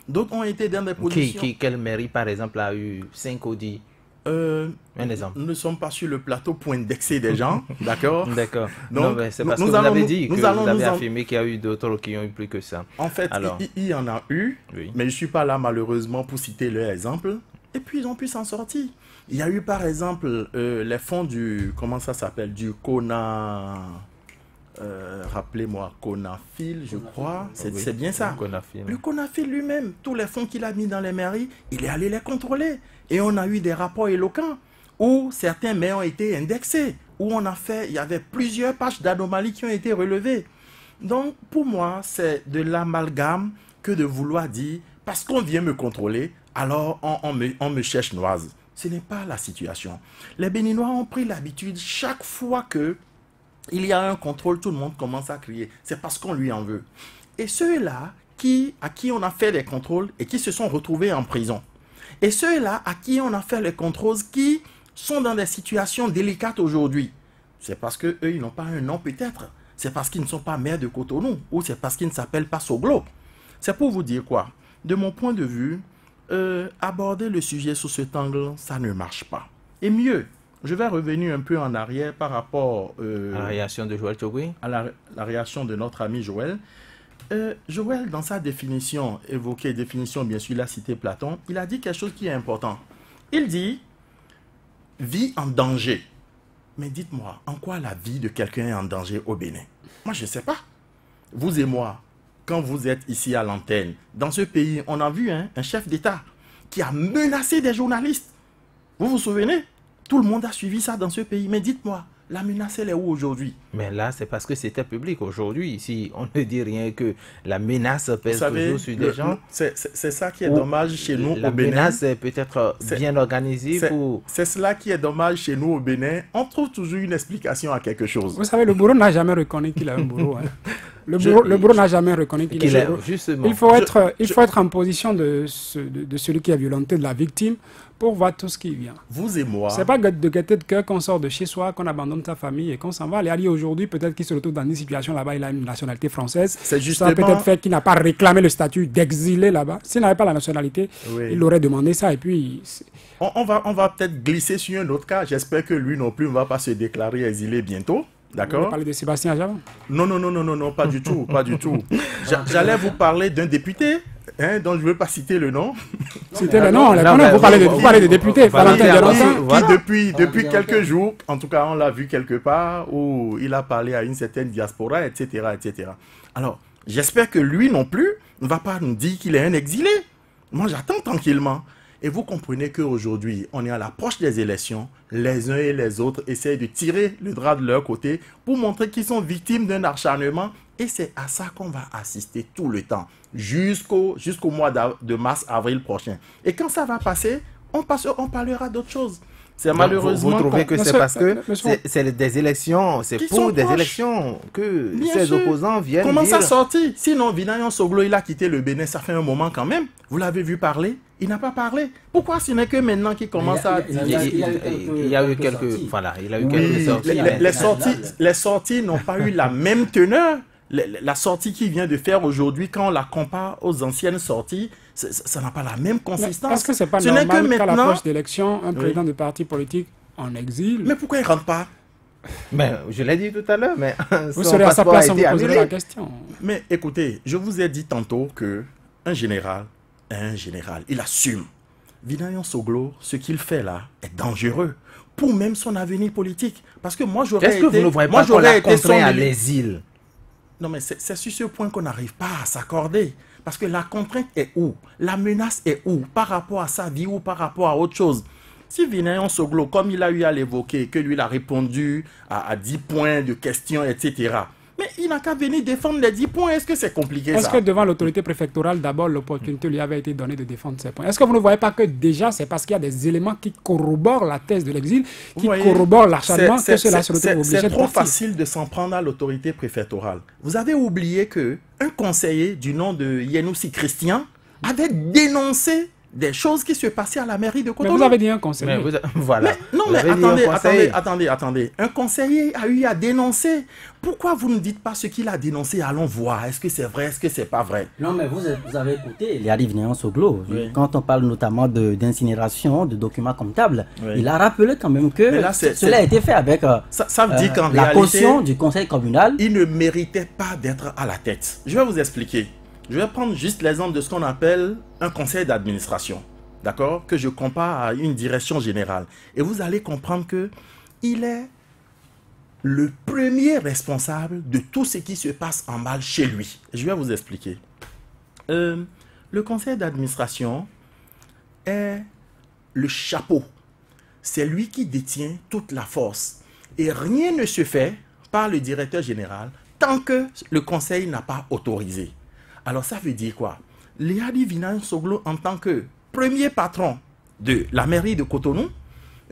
Speaker 2: D'autres ont été dans des positions...
Speaker 1: Quelle mairie, par exemple, a eu 5 audits? Un exemple.
Speaker 2: Nous ne sommes pas sur le plateau pour indexer des gens, d'accord?
Speaker 1: D'accord. Non, c'est parce que vous avez dit que vous avez affirmé qu'il y a eu d'autres qui ont eu plus que ça.
Speaker 2: En fait, il y en a eu, oui. Mais je ne suis pas là malheureusement pour citer leur exemple. Et puis ils ont pu s'en sortir. Il y a eu par exemple les fonds du... Comment ça s'appelle? Du Kona... rappelez-moi, Konafil, je crois. C'est bien ça. Le Konafil lui-même, tous les fonds qu'il a mis dans les mairies, il est allé les contrôler. Et on a eu des rapports éloquents où certains maires ont été indexés, où il y avait plusieurs pages d'anomalies qui ont été relevées. Donc, pour moi, c'est de l'amalgame que de vouloir dire, parce qu'on vient me contrôler, alors on me cherche noise. Ce n'est pas la situation. Les Béninois ont pris l'habitude, chaque fois que il y a un contrôle, tout le monde commence à crier. C'est parce qu'on lui en veut. Et ceux-là à qui on a fait les contrôles et qui se sont retrouvés en prison. Et ceux-là à qui on a fait les contrôles qui sont dans des situations délicates aujourd'hui. C'est parce qu'eux, ils n'ont pas un nom peut-être. C'est parce qu'ils ne sont pas maires de Cotonou. Ou c'est parce qu'ils ne s'appellent pas Soglo. C'est pour vous dire quoi? De mon point de vue, aborder le sujet sous cet angle, ça ne marche pas. Et mieux, je vais revenir un peu en arrière par rapport
Speaker 1: à la réaction de Joël Tchogui.
Speaker 2: À la réaction de notre ami Joël. Joël, dans sa définition, définition, bien sûr, il a cité Platon, il a dit quelque chose qui est important. Il dit « vie en danger ». Mais dites-moi, en quoi la vie de quelqu'un est en danger au Bénin? Moi, je ne sais pas. Vous et moi, quand vous êtes ici à l'antenne, dans ce pays, on a vu un chef d'État qui a menacé des journalistes. Vous vous souvenez? Tout le monde a suivi ça dans ce pays. Mais dites-moi, la menace, elle est où aujourd'hui?
Speaker 1: Mais là, c'est parce que c'était public. Aujourd'hui, ici, on ne dit rien que la menace pèse toujours sur des gens.
Speaker 2: C'est ça qui est dommage chez nous au Bénin.
Speaker 1: La menace est peut-être bien organisée pour...
Speaker 2: C'est cela qui est dommage chez nous au Bénin. On trouve toujours une explication à quelque chose.
Speaker 5: Vous savez, le bourreau n'a jamais reconnu qu'il a un bourreau. Hein. Le bourreau n'a jamais reconnu qu'il a un bourreau.
Speaker 1: Justement.
Speaker 5: Il faut être en position de celui qui a violenté, de la victime, pour voir tout ce qui vient.
Speaker 2: Vous et moi...
Speaker 5: C'est pas de gaieté de cœur qu'on sort de chez soi, qu'on abandonne sa famille et qu'on s'en va. Aller aujourd'hui, peut-être qu'il se retrouve dans une situation là-bas, il a une nationalité française.
Speaker 2: C'est justement...
Speaker 5: Ça peut-être fait qu'il n'a pas réclamé le statut d'exilé là-bas. S'il n'avait pas la nationalité, oui, il aurait demandé ça et puis...
Speaker 2: On va peut-être glisser sur un autre cas. J'espère que lui non plus ne va pas se déclarer exilé bientôt. D'accord.
Speaker 5: Vous parlez de Sébastien Ajavan?
Speaker 2: Non, pas du tout, pas du tout. J'allais vous parler d'un député, dont je ne veux pas citer le nom.
Speaker 5: Citez le nom, vous parlez des députés.
Speaker 2: Qui depuis quelques jours, en tout cas on l'a vu quelque part, où il a parlé à une certaine diaspora, etc., etc. Alors, j'espère que lui non plus ne va pas nous dire qu'il est un exilé. Moi, j'attends tranquillement. Et vous comprenez qu'aujourd'hui, on est à l'approche des élections. Les uns et les autres essayent de tirer le drap de leur côté pour montrer qu'ils sont victimes d'un acharnement. Et c'est à ça qu'on va assister tout le temps, jusqu'au mois de mars-avril prochain. Et quand ça va passer, on parlera d'autre chose. C'est malheureusement...
Speaker 1: Vous trouvez que c'est parce que
Speaker 5: monsieur,
Speaker 1: c'est des élections, c'est pour des élections que ces opposants viennent
Speaker 2: Comment
Speaker 1: dire...
Speaker 2: ça sorti? Sinon, Vinayon Soglo, il a quitté le Bénin, ça fait un moment quand même. Vous l'avez vu parler? Il n'a pas parlé. Pourquoi ce n'est que maintenant qu'il commence à...
Speaker 1: Il y a eu quelques... Voilà, il a eu quelques sorties.
Speaker 2: Les sorties n'ont pas eu la même teneur. La sortie qu'il vient de faire aujourd'hui, quand on la compare aux anciennes sorties, ça n'a pas la même consistance.
Speaker 5: Est-ce que c'est pas normal qu'à l'approche d'élection, un président de parti politique en exil...
Speaker 2: Mais pourquoi il ne rentre pas?
Speaker 1: Mais je l'ai dit tout à l'heure, mais
Speaker 5: vous serez à sa place et vous poserez la question.
Speaker 2: Mais écoutez, je vous ai dit tantôt que un général est un général. Il assume. Vinayon Soglo, ce qu'il fait là est dangereux pour même son avenir politique. Parce que moi, j'aurais été...
Speaker 1: Est-ce que vous ne voyez pas qu'on l'a contraint à l'exil?
Speaker 2: Non, mais c'est sur ce point qu'on n'arrive pas à s'accorder. Parce que la contrainte est où? La menace est où? Par rapport à sa vie ou par rapport à autre chose? Si Vinayon Soglo, comme il a eu à l'évoquer, que lui il a répondu à 10 points de questions, etc., mais il n'a qu'à venir défendre les 10 points. Est-ce que c'est compliqué ça?
Speaker 5: Est-ce que devant l'autorité préfectorale, d'abord, l'opportunité lui avait été donnée de défendre ses points? Est-ce que vous ne voyez pas que déjà, c'est parce qu'il y a des éléments qui corroborent la thèse de l'exil, qui corroborent l'acharnement que cela se retrouve obligé de
Speaker 2: C'est trop
Speaker 5: partir.
Speaker 2: facile de s'en prendre à l'autorité préfectorale. Vous avez oublié qu'un conseiller du nom de Yenoussi Christian avait dénoncé des choses qui se passaient à la mairie de Cotonou.
Speaker 5: Mais vous avez dit un conseiller.
Speaker 1: Voilà.
Speaker 2: Attendez. Un conseiller a eu à dénoncer. Pourquoi vous ne dites pas ce qu'il a dénoncé? Allons voir. Est-ce que c'est vrai? Est-ce que c'est pas vrai?
Speaker 4: Non, mais vous avez écouté Liari Vinayon Soglo.
Speaker 2: Oui.
Speaker 4: Quand on parle notamment d'incinération, de documents comptables, il a rappelé quand même que
Speaker 2: là,
Speaker 4: cela a été fait avec
Speaker 2: ça veut dire qu'en
Speaker 4: la
Speaker 2: réalité,
Speaker 4: caution du conseil communal.
Speaker 2: Il ne méritait pas d'être à la tête. Je vais vous expliquer. Je vais prendre juste l'exemple de ce qu'on appelle un conseil d'administration, d'accord, que je compare à une direction générale. Et vous allez comprendre que il est le premier responsable de tout ce qui se passe en mal chez lui. Je vais vous expliquer. Le conseil d'administration est le chapeau. C'est lui qui détient toute la force. Et rien ne se fait par le directeur général tant que le conseil n'a pas autorisé. Alors ça veut dire quoi? Liari Vinayon Soglo, en tant que premier patron de la mairie de Cotonou,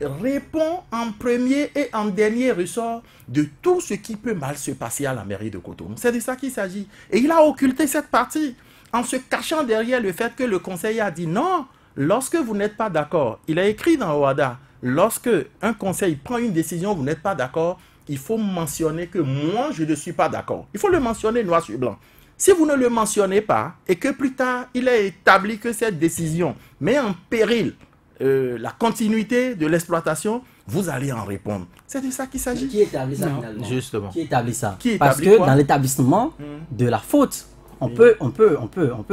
Speaker 2: répond en premier et en dernier ressort de tout ce qui peut mal se passer à la mairie de Cotonou. C'est de ça qu'il s'agit. Et il a occulté cette partie en se cachant derrière le fait que le conseil a dit non, lorsque vous n'êtes pas d'accord. Il a écrit dans OADA, lorsque un conseil prend une décision, vous n'êtes pas d'accord, il faut mentionner que moi, je ne suis pas d'accord. Il faut le mentionner noir sur blanc. Si vous ne le mentionnez pas et que plus tard, il est établi que cette décision met en péril la continuité de l'exploitation, vous allez en répondre. C'est de ça qu'il s'agit.
Speaker 4: Qui établit ça finalement?
Speaker 1: Justement.
Speaker 4: Qui établit ça?
Speaker 2: Qui
Speaker 4: Parce
Speaker 2: établit
Speaker 4: que
Speaker 2: quoi?
Speaker 4: dans l'établissement de la faute, on peut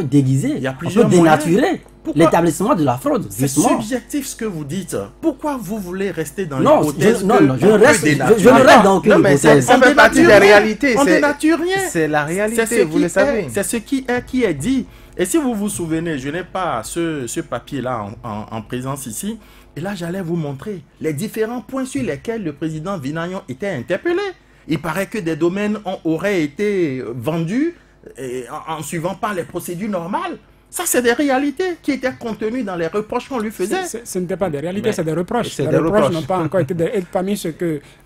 Speaker 4: déguiser,
Speaker 2: Il y a
Speaker 4: on peut
Speaker 2: plusieurs
Speaker 4: dénaturer
Speaker 2: Pourquoi?
Speaker 4: l'établissement de la fraude.
Speaker 2: C'est
Speaker 4: Justement.
Speaker 2: subjectif ce que vous dites. Pourquoi vous voulez rester dans
Speaker 4: Non,
Speaker 2: l'hypothèse
Speaker 4: je ne reste dans aucune
Speaker 1: Non, mais
Speaker 4: hypothèse.
Speaker 1: ça fait partie des réalités.
Speaker 2: On dénature rien.
Speaker 1: C'est la réalité, vous le savez.
Speaker 2: C'est ce qui est dit. Et si vous vous souvenez, je n'ai pas ce papier-là en présence ici. Et là, j'allais vous montrer les différents points sur lesquels le président Vinayon était interpellé. Il paraît que des domaines auraient été vendus en suivant pas les procédures normales. Ça, c'est des réalités qui étaient contenues dans les reproches qu'on lui faisait.
Speaker 5: Ce n'était pas des réalités, c'est des reproches.
Speaker 1: C'est
Speaker 5: Les
Speaker 1: des
Speaker 5: reproches
Speaker 1: reproches.
Speaker 5: n'ont pas encore été parmi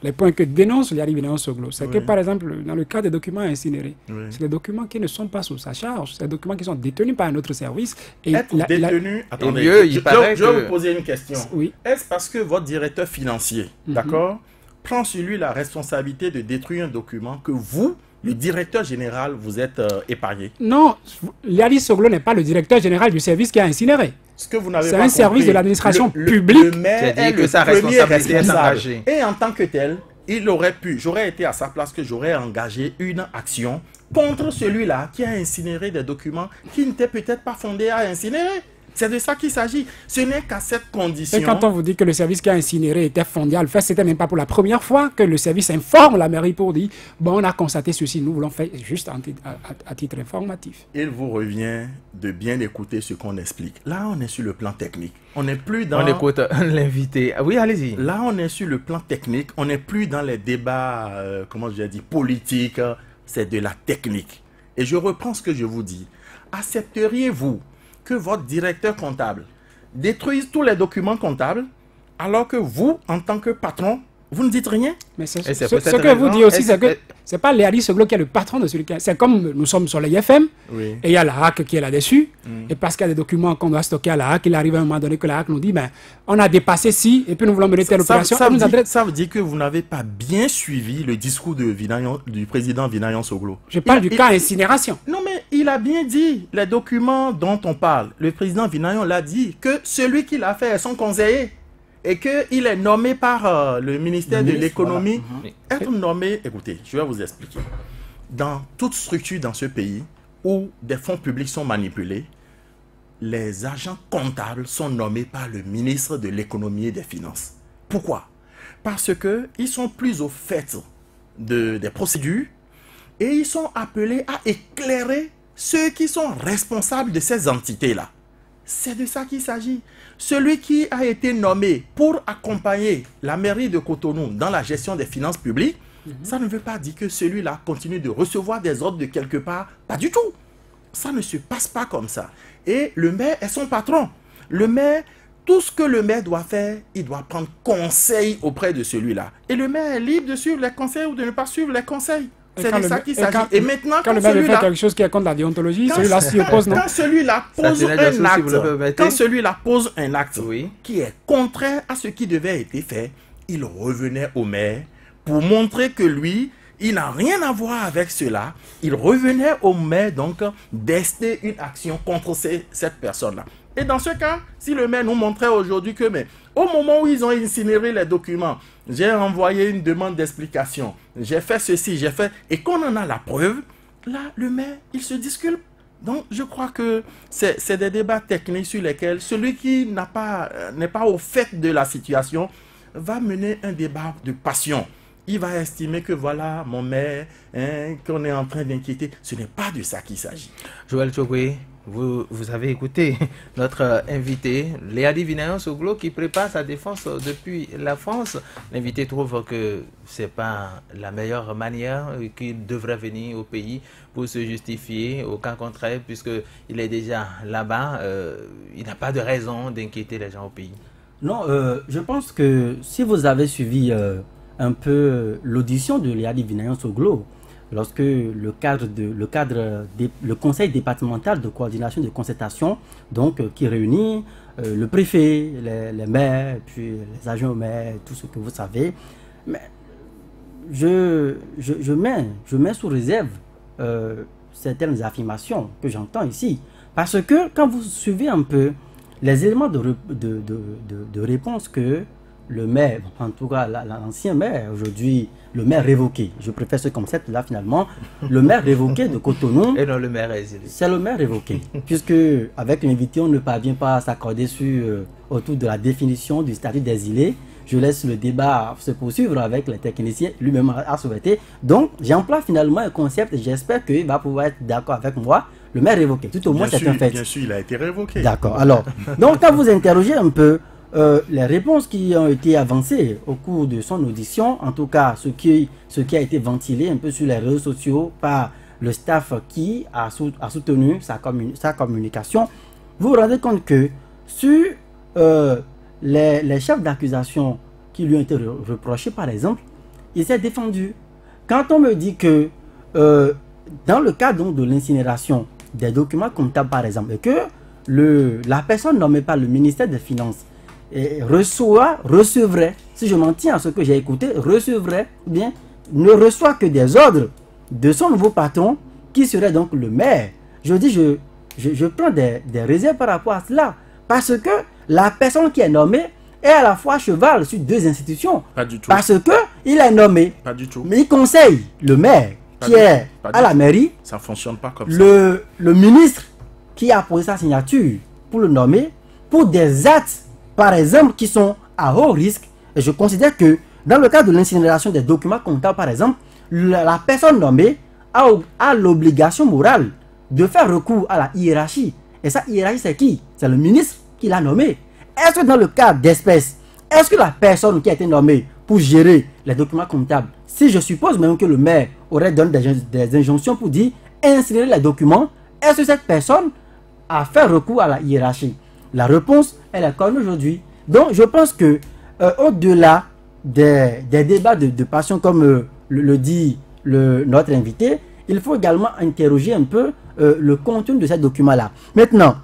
Speaker 5: les points que dénonce Liari Vinayon Soglo. C'est que, par exemple, dans le cas des documents incinérés, c'est des documents qui ne sont pas sous sa charge, c'est des documents qui sont détenus par un autre service. Et
Speaker 2: Être détenu... Attendez,
Speaker 1: mieux, il paraît
Speaker 2: je vais
Speaker 1: que-
Speaker 2: vous poser une question.
Speaker 5: Oui.
Speaker 2: Est-ce parce que votre directeur financier, d'accord, prend sur lui la responsabilité de détruire un document que vous, le directeur général, vous êtes épargné?
Speaker 5: Non, Liari Soglo n'est pas le directeur général du service qui a incinéré.
Speaker 2: Ce que vous n'avez
Speaker 5: C'est
Speaker 2: pas
Speaker 5: un service
Speaker 2: compris,
Speaker 5: de l'administration publique.
Speaker 2: Le maire
Speaker 1: C'est-à-dire
Speaker 2: est
Speaker 1: que
Speaker 2: le
Speaker 1: sa
Speaker 2: premier
Speaker 1: responsabilité est
Speaker 2: responsable.
Speaker 1: engagée.
Speaker 2: Et en tant que tel, il aurait pu, j'aurais été à sa place que j'aurais engagé une action contre celui-là qui a incinéré des documents qui n'étaient peut-être pas fondés à incinérer. C'est de ça qu'il s'agit. Ce n'est qu'à cette condition.
Speaker 5: Et quand on vous dit que le service qui a incinéré était fondé à le faire, c'était même pas pour la première fois que le service informe la mairie pour dire bon, on a constaté ceci, nous voulons faire juste à titre informatif.
Speaker 2: Il vous revient de bien écouter ce qu'on explique. Là, on est sur le plan technique. On n'est plus dans...
Speaker 1: On écoute l'invité. Oui, allez-y.
Speaker 2: Là, on est sur le plan technique. On n'est plus dans les débats, comment je dis, politiques. C'est de la technique. Et je reprends ce que je vous dis. Accepteriez-vous que votre directeur comptable détruise tous les documents comptables alors que vous, en tant que patron, vous ne dites rien?
Speaker 5: Mais ce que vous dites aussi, c'est que ce n'est pas Léadi Soglo qui est le patron de celui qui... C'est comme nous sommes sur l'IFM, et il y a la HAC qui est là-dessus, et parce qu'il y a des documents qu'on doit stocker à la HAC, il arrive à un moment donné que la HAC nous dit, ben, on a dépassé ci, et puis nous voulons mener telle opération.
Speaker 2: Ça veut dire que vous n'avez pas bien suivi le discours du président Vinayan Soglo.
Speaker 5: Je parle du cas incinération.
Speaker 2: Non, mais il a bien dit, les documents dont on parle, le président Vinayan l'a dit, que celui qui l'a fait est son conseiller. Et qu'il est nommé par le ministère de l'économie. Voilà. Être nommé, écoutez, je vais vous expliquer. Dans toute structure dans ce pays où des fonds publics sont manipulés, les agents comptables sont nommés par le ministre de l'économie et des finances. Pourquoi? Parce qu'ils sont plus au fait des procédures et ils sont appelés à éclairer ceux qui sont responsables de ces entités-là. C'est de ça qu'il s'agit. Celui qui a été nommé pour accompagner la mairie de Cotonou dans la gestion des finances publiques, ça ne veut pas dire que celui-là continue de recevoir des ordres de quelque part. Pas du tout. Ça ne se passe pas comme ça. Et le maire est son patron. Le maire, tout ce que le maire doit faire, il doit prendre conseil auprès de celui-là. Et le maire est libre de suivre les conseils ou de ne pas suivre les conseils. C'est de ça qu'il s'agit. Et maintenant,
Speaker 5: quand le maire fait quelque chose qui est contre la déontologie, celui-là s'y oppose, non?
Speaker 2: Quand celui-là pose un acte, quand celui-là pose un acte qui est contraire à ce qui devait être fait, il revenait au maire pour montrer que lui, il n'a rien à voir avec cela. Il revenait au maire donc d'ester une action contre cette personne-là. Et dans ce cas, si le maire nous montrait aujourd'hui que, mais au moment où ils ont incinéré les documents, j'ai envoyé une demande d'explication, j'ai fait ceci, j'ai fait, et qu'on en a la preuve, là, le maire, il se disculpe. Donc, je crois que c'est des débats techniques sur lesquels celui qui n'est pas au fait de la situation va mener un débat de passion. Il va estimer que voilà, mon maire, qu'on est en train d'inquiéter. Ce n'est pas de ça qu'il s'agit.
Speaker 1: Joël Tchogwe, vous avez écouté notre invité, Léadi Vinayan Soglo, qui prépare sa défense depuis la France. L'invité trouve que ce n'est pas la meilleure manière qu'il devrait venir au pays pour se justifier. Au cas contraire, puisqu'il est déjà là-bas, il n'a pas de raison d'inquiéter les gens au pays.
Speaker 4: Non, je pense que si vous avez suivi un peu l'audition de Léadi Vinayan Soglo, lorsque le conseil départemental de coordination de concertation, donc qui réunit le préfet, les maires, puis les agents maires, tout ce que vous savez, mais je mets sous réserve certaines affirmations que j'entends ici, parce que quand vous suivez un peu les éléments de réponse que le maire, en tout cas l'ancien maire, aujourd'hui le maire révoqué, je préfère ce concept-là finalement, le maire révoqué de Cotonou.
Speaker 1: Et non le maire exilé.
Speaker 4: C'est le maire révoqué, puisque avec l'invité on ne parvient pas à s'accorder autour de la définition du statut d'exilé. Je laisse le débat se poursuivre avec les techniciens, lui-même a souhaité. Donc j'emploie finalement un concept et j'espère qu'il va pouvoir être d'accord avec moi. Le maire révoqué, tout au moins c'est un fait.
Speaker 2: Bien sûr, il a été révoqué.
Speaker 4: D'accord, alors, donc quand vous interrogez un peu les réponses qui ont été avancées au cours de son audition, en tout cas ce qui a été ventilé un peu sur les réseaux sociaux par le staff qui a soutenu sa communication, vous vous rendez compte que sur les chefs d'accusation qui lui ont été reprochés par exemple, il s'est défendu. Quand on me dit que dans le cas donc de l'incinération des documents comptables par exemple, et que la personne nommée par le ministère des Finances recevrait, si je m'en tiens à ce que j'ai écouté, ne reçoit que des ordres de son nouveau patron, qui serait donc le maire. Je dis, je prends des réserves par rapport à cela, parce que la personne qui est nommée est à la fois cheval sur deux institutions.
Speaker 2: Pas du tout.
Speaker 4: Parce que il est nommé,
Speaker 2: pas du tout.
Speaker 4: Mais il conseille le maire qui est à la mairie.
Speaker 2: Ça ne fonctionne pas comme ça.
Speaker 4: Le ministre qui a posé sa signature pour le nommer, pour des actes par exemple, qui sont à haut risque. Et je considère que dans le cas de l'incinération des documents comptables, par exemple, la personne nommée a l'obligation morale de faire recours à la hiérarchie. Et sa hiérarchie, c'est qui? C'est le ministre qui l'a nommé. Est-ce que dans le cas d'espèce, est-ce que la personne qui a été nommée pour gérer les documents comptables, si je suppose même que le maire aurait donné des injonctions pour dire incinérer les documents, est-ce que cette personne a fait recours à la hiérarchie? La réponse, elle est comme aujourd'hui. Donc, je pense que au-delà des débats de passion, comme le dit notre invité, il faut également interroger un peu le contenu de ces documents-là. Maintenant,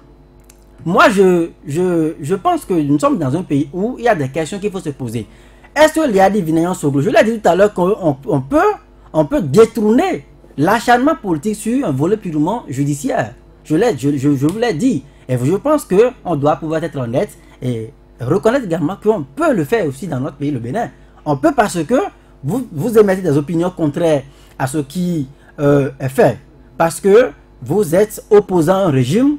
Speaker 4: moi, je pense que nous sommes dans un pays où il y a des questions qu'il faut se poser. Est-ce que Liadi Vinayan Soglo, je l'ai dit tout à l'heure, qu'on peut détourner l'acharnement politique sur un volet purement judiciaire. Je vous l'ai dit. Et je pense qu'on doit pouvoir être honnête et reconnaître également qu'on peut le faire aussi dans notre pays, le Bénin. On peut, parce que vous émettez des opinions contraires à ce qui est fait. Parce que vous êtes opposant à un régime,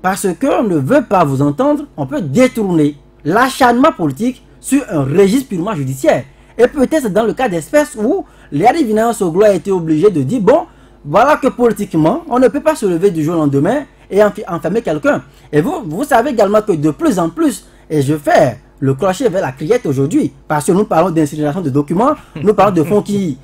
Speaker 4: parce qu'on ne veut pas vous entendre, on peut détourner l'acharnement politique sur un registre purement judiciaire. Et peut-être dans le cas d'espèces où Liadi Vinayan Soglo a été obligé de dire, bon, voilà que politiquement, on ne peut pas se lever du jour au lendemain et enfermer quelqu'un. Et vous savez également que de plus en plus, et je fais le crochet vers la criette aujourd'hui, parce que nous parlons d'incinération de documents, nous parlons de fonds qui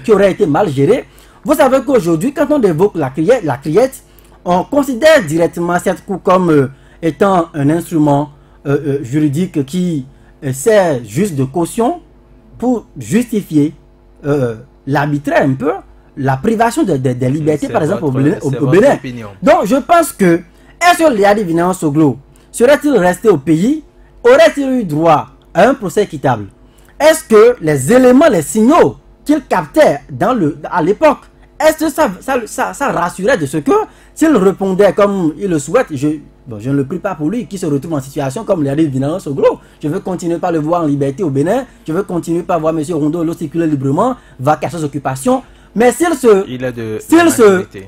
Speaker 4: auraient été mal gérés. Vous savez qu'aujourd'hui, quand on évoque la criette, on considère directement cette cour comme étant un instrument juridique qui sert juste de caution pour justifier l'arbitraire un peu, la privation des libertés, par exemple, au Bénin. Donc, je pense que, est-ce que Liadi Vinayan Soglo serait-il resté au pays? Aurait-il eu droit à un procès équitable? Est-ce que les éléments, les signaux qu'il captait à l'époque, est-ce que ça rassurait de ce que, s'il répondait comme il le souhaite, je ne le prie pas pour lui, qui se retrouve en situation comme Liadi Vinayan Soglo. Je veux continuer par le voir en liberté au Bénin, je veux continuer par voir M. Rondeau circuler librement, vaquer ses occupations. Mais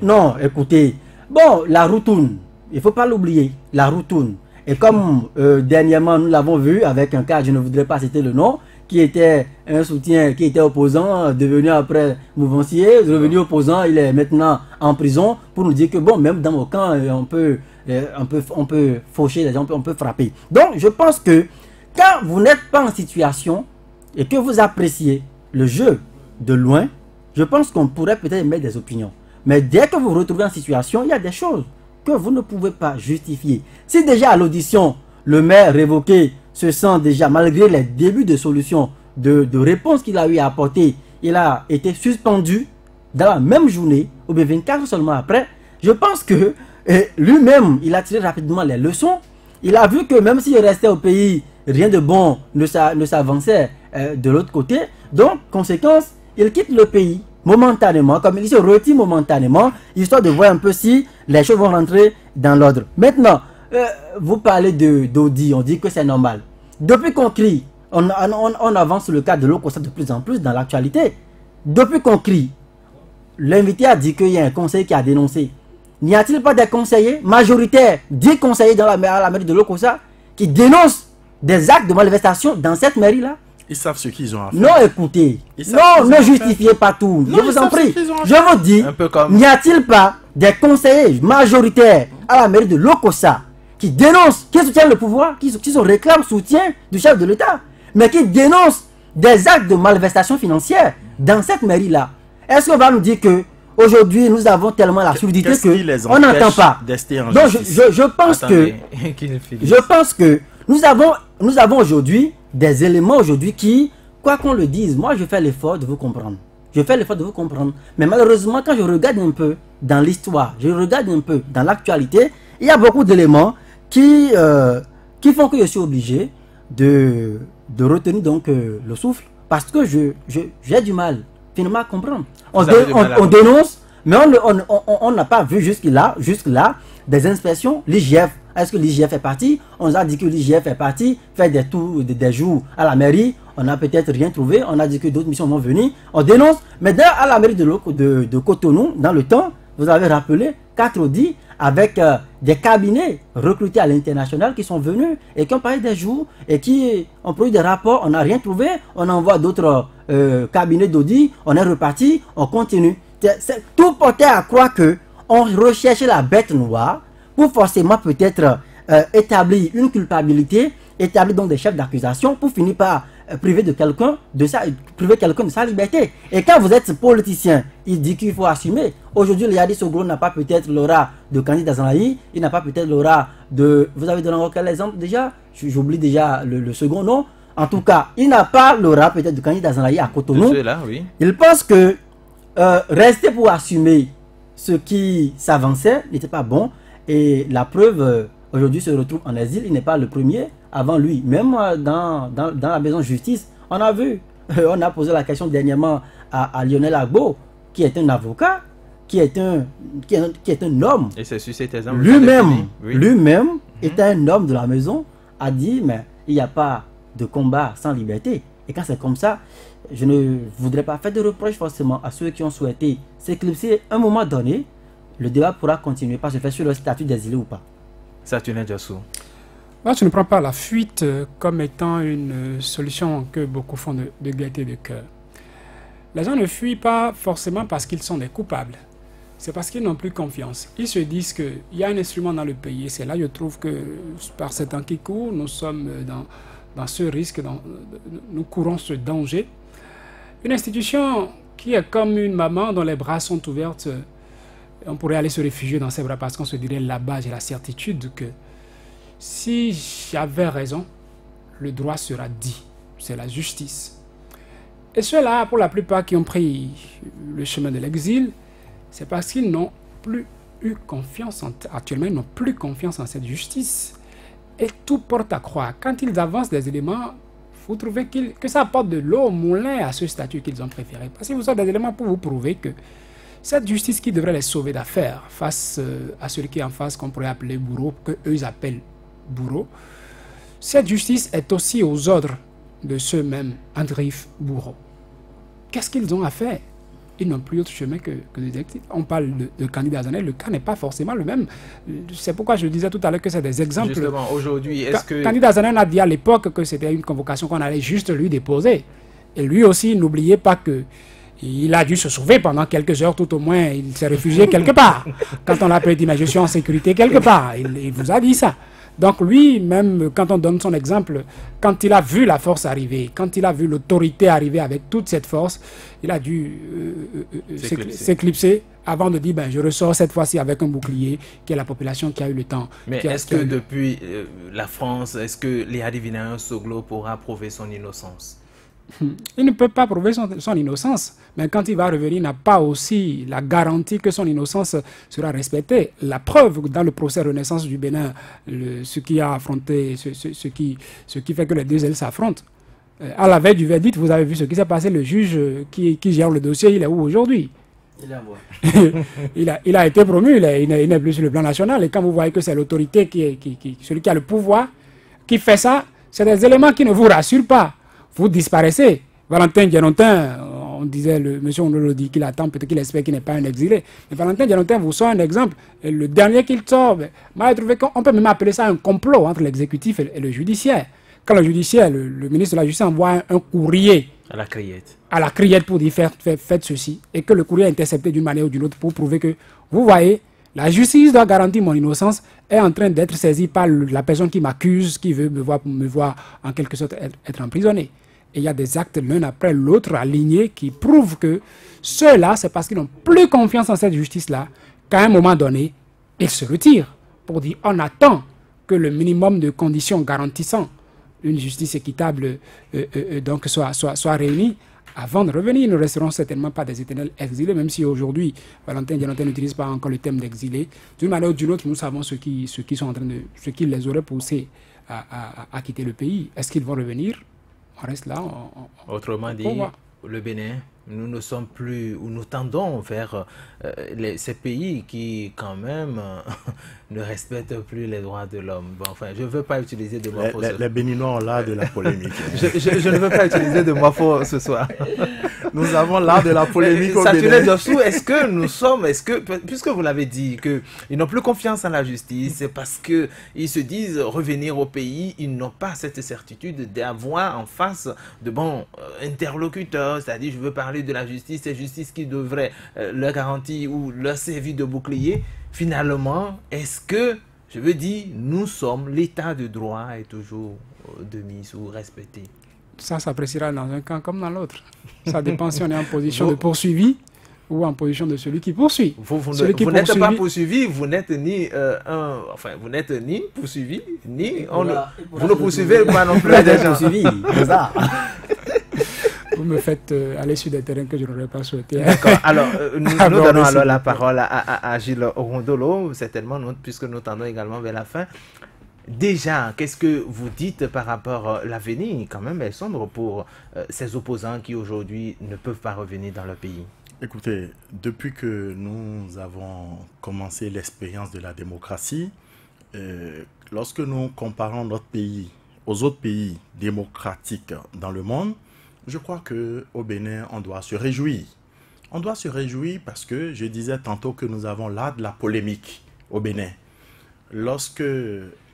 Speaker 4: non, écoutez, bon, la roue tourne, il ne faut pas l'oublier, la roue tourne. Et comme dernièrement nous l'avons vu avec un cas, je ne voudrais pas citer le nom, qui était un soutien, qui était opposant, devenu après mouvancier, revenu opposant, il est maintenant en prison pour nous dire que bon, même dans mon camp, on peut faucher les gens, on peut frapper. Donc je pense que quand vous n'êtes pas en situation et que vous appréciez le jeu de loin, je pense qu'on pourrait peut-être mettre des opinions. Mais dès que vous vous retrouvez en situation, il y a des choses que vous ne pouvez pas justifier. Si déjà à l'audition, le maire révoqué se sent déjà, malgré les débuts de solutions, de réponses qu'il a eu à apporter, il a été suspendu dans la même journée, ou bien 24 seulement après, je pense que lui-même, il a tiré rapidement les leçons. Il a vu que même s'il restait au pays, rien de bon ne s'avançait de l'autre côté. Donc, conséquence, il quitte le pays momentanément, comme il se retire momentanément, histoire de voir un peu si les choses vont rentrer dans l'ordre. Maintenant, vous parlez d'Audi, on dit que c'est normal. Depuis qu'on crie, on avance sur le cas de l'Okosa de plus en plus dans l'actualité. Depuis qu'on crie, l'invité a dit qu'il y a un conseiller qui a dénoncé. N'y a-t-il pas des conseillers majoritaires, 10 conseillers à la mairie de l'Okosa, qui dénoncent des actes de malversation dans cette mairie-là?
Speaker 2: Ils savent ce qu'ils ont à faire.
Speaker 4: Non, écoutez. Non, ne justifiez pas tout. Je vous en prie. Je vous dis, n'y a-t-il pas des conseillers majoritaires à la mairie de l'Okosa qui dénoncent, qui soutiennent le pouvoir, qui réclament soutien du chef de l'État, mais qui dénoncent des actes de malversation financière dans cette mairie-là? Est-ce qu'on va nous dire que aujourd'hui nous avons tellement la surdité qu'on n'entend pas? Donc je pense que nous avons aujourd'hui des éléments aujourd'hui qui, quoi qu'on le dise, moi je fais l'effort de vous comprendre. Mais malheureusement, quand je regarde un peu dans l'histoire, je regarde un peu dans l'actualité, il y a beaucoup d'éléments qui font que je suis obligé de retenir donc le souffle, parce que j'ai du mal finalement à comprendre. On dénonce, mais on n'a pas vu jusque-là des inspections. L'IGF, est-ce que l'IGF est parti? On nous a dit que l'IGF est parti faire des tours, des jours à la mairie. On n'a peut-être rien trouvé. On a dit que d'autres missions vont venir. On dénonce. Mais à la mairie de Cotonou, dans le temps, vous avez rappelé 4 audits avec des cabinets recrutés à l'international qui sont venus et qui ont parlé des jours et qui ont produit des rapports. On n'a rien trouvé. On envoie d'autres cabinets d'audit. On est reparti. On continue. Tout portait à croire que on recherchait la bête noire pour forcément peut-être établir une culpabilité, établir donc des chefs d'accusation pour finir par priver quelqu'un de sa liberté. Et quand vous êtes politicien, il dit qu'il faut assumer. Aujourd'hui, le Yadi Soglo n'a pas peut-être l'aura de candidat Zanaï, il n'a pas peut-être l'aura de... Vous avez donné quel exemple déjà? J'oublie déjà le second nom. En tout cas, il n'a pas l'aura peut-être de candidat Zanaï à Cotonou.
Speaker 1: Oui.
Speaker 4: Il pense que rester pour assumer ce qui s'avançait n'était pas bon. Et la preuve, aujourd'hui, se retrouve en exil. Il n'est pas le premier. Avant lui, même dans la maison de justice, on a vu, on a posé la question dernièrement à Lionel Agbo, qui est un avocat, qui est un homme.
Speaker 1: Et c'est sur cet exemple.
Speaker 4: Lui-même était un homme de la maison, a dit, mais il n'y a pas de combat sans liberté. Et quand c'est comme ça, je ne voudrais pas faire de reproches forcément à ceux qui ont souhaité s'éclipser à un moment donné. Le débat pourra continuer par se faire sur le statut d'exilé ou pas.
Speaker 1: Saturnin Diassou.
Speaker 5: Moi, je ne prends pas la fuite comme étant une solution que beaucoup font de gaieté de cœur. Les gens ne fuient pas forcément parce qu'ils sont des coupables. C'est parce qu'ils n'ont plus confiance. Ils se disent qu'il y a un instrument dans le pays. C'est là, je trouve que par ces temps qui courent, nous sommes dans ce risque, nous courons ce danger. Une institution qui est comme une maman dont les bras sont ouverts, on pourrait aller se réfugier dans ses bras parce qu'on se dirait là-bas, j'ai la certitude que si j'avais raison, le droit sera dit. C'est la justice. Et ceux-là, pour la plupart qui ont pris le chemin de l'exil, c'est parce qu'ils n'ont plus eu confiance, actuellement ils n'ont plus confiance en cette justice. Et tout porte à croire. Quand ils avancent des éléments, vous trouvez que ça apporte de l'eau au moulin à ce statut qu'ils ont préféré. Parce que vous avez des éléments pour vous prouver que cette justice qui devrait les sauver d'affaires face à celui qui est en face, qu'on pourrait appeler bourreau, qu'eux ils appellent bourreau, cette justice est aussi aux ordres de ceux-mêmes Andrif bourreau. Qu'est-ce qu'ils ont à faire? Ils n'ont plus autre chemin que des exils. On parle de candidat Zanel, le cas n'est pas forcément le même. C'est pourquoi je disais tout à l'heure que c'est des exemples.
Speaker 1: Justement, aujourd'hui, est-ce que...
Speaker 5: Candidat Zanel a dit à l'époque que c'était une convocation qu'on allait juste lui déposer. Et lui aussi, n'oubliez pas que il a dû se sauver pendant quelques heures, tout au moins, il s'est réfugié quelque part. Quand on l'a appelé, il dit, mais je suis en sécurité quelque part. Il vous a dit ça. Donc lui, même quand on donne son exemple, quand il a vu la force arriver, quand il a vu l'autorité arriver avec toute cette force, il a dû s'éclipser avant de dire, ben, je ressors cette fois-ci avec un bouclier, qui est la population qui a eu le temps.
Speaker 1: Mais est-ce que depuis la France, est-ce que Léa Divinayon Soglo pourra prouver son innocence?
Speaker 5: Il ne peut pas prouver son innocence, mais quand il va revenir, il n'a pas aussi la garantie que son innocence sera respectée. La preuve dans le procès Renaissance du Bénin, ce qui a affronté, ce qui fait que les deux ailes s'affrontent. À la veille du verdict, vous avez vu ce qui s'est passé. Le juge qui gère le dossier, il est où aujourd'hui? Il a été promu, il n'est plus sur le plan national. Et quand vous voyez que c'est l'autorité celui qui a le pouvoir, qui fait ça, c'est des éléments qui ne vous rassurent pas. Vous disparaissez. Valentin Dianontin, on disait, monsieur Onolo dit qu'il attend, peut-être qu'il espère qu'il n'est pas un exilé. Mais Valentin Dianontin vous sort un exemple. Et le dernier qu'il sort, moi, trouvé qu'on peut même appeler ça un complot entre l'exécutif et le judiciaire. Quand le judiciaire, le ministre de la Justice envoie un courrier à la criette pour dire faites ceci, et que le courrier est intercepté d'une manière ou d'une autre pour prouver que, vous voyez, la justice doit garantir mon innocence, est en train d'être saisie par la personne qui m'accuse, qui veut me voir en quelque sorte être emprisonné. Et il y a des actes l'un après l'autre alignés qui prouvent que ceux-là, c'est parce qu'ils n'ont plus confiance en cette justice-là, qu'à un moment donné, ils se retirent pour dire on attend que le minimum de conditions garantissant une justice équitable donc soit réuni avant de revenir. Ils ne resteront certainement pas des éternels exilés, même si aujourd'hui, Valentin Dianontin n'utilise pas encore le terme d'exilé. D'une manière ou d'une autre, nous savons ce qui les aurait poussés à quitter le pays. Est-ce qu'ils vont revenir? On reste là.
Speaker 1: Autrement dit, le Bénin, nous ne sommes plus, ou nous tendons vers ces pays qui, quand même, ne respectent plus les droits de l'homme. Bon, enfin, je ne veux pas utiliser de mots faux.
Speaker 2: Les Béninois ont l'art de la polémique.
Speaker 1: je ne veux pas utiliser de mots faux ce soir.
Speaker 2: Nous avons l'art de la polémique au Bénin.
Speaker 1: Est-ce que nous sommes, puisque vous l'avez dit, qu'ils n'ont plus confiance en la justice, c'est parce qu'ils se disent revenir au pays, ils n'ont pas cette certitude d'avoir en face de bons interlocuteurs, c'est-à-dire je veux parler de la justice, c'est justice qui devrait leur garantir ou leur servir de bouclier. Finalement, est-ce que, je veux dire, nous sommes, l'état de droit est toujours de mise ou respecté?
Speaker 5: ça s'appréciera dans un camp comme dans l'autre. Ça dépend si on est en position de poursuivi ou en position de celui qui poursuit.
Speaker 1: Vous n'êtes pas poursuivi, vous n'êtes ni vous n'êtes ni poursuivi, ni vous ne poursuivez pas non plus des gens.
Speaker 4: C'est ça.
Speaker 5: Vous me faites aller sur des terrains que je n'aurais pas souhaité.
Speaker 1: D'accord. Alors, nous donnons alors la parole à Gilles Rondolo, certainement, puisque nous tendons également vers la fin. Déjà, qu'est-ce que vous dites par rapport à l'avenir, quand même, est sombre pour ces opposants qui aujourd'hui ne peuvent pas revenir dans leur pays?
Speaker 2: Écoutez, depuis que nous avons commencé l'expérience de la démocratie, lorsque nous comparons notre pays aux autres pays démocratiques dans le monde, je crois qu'au Bénin, on doit se réjouir. On doit se réjouir parce que je disais tantôt que nous avons là de la polémique au Bénin. Lorsque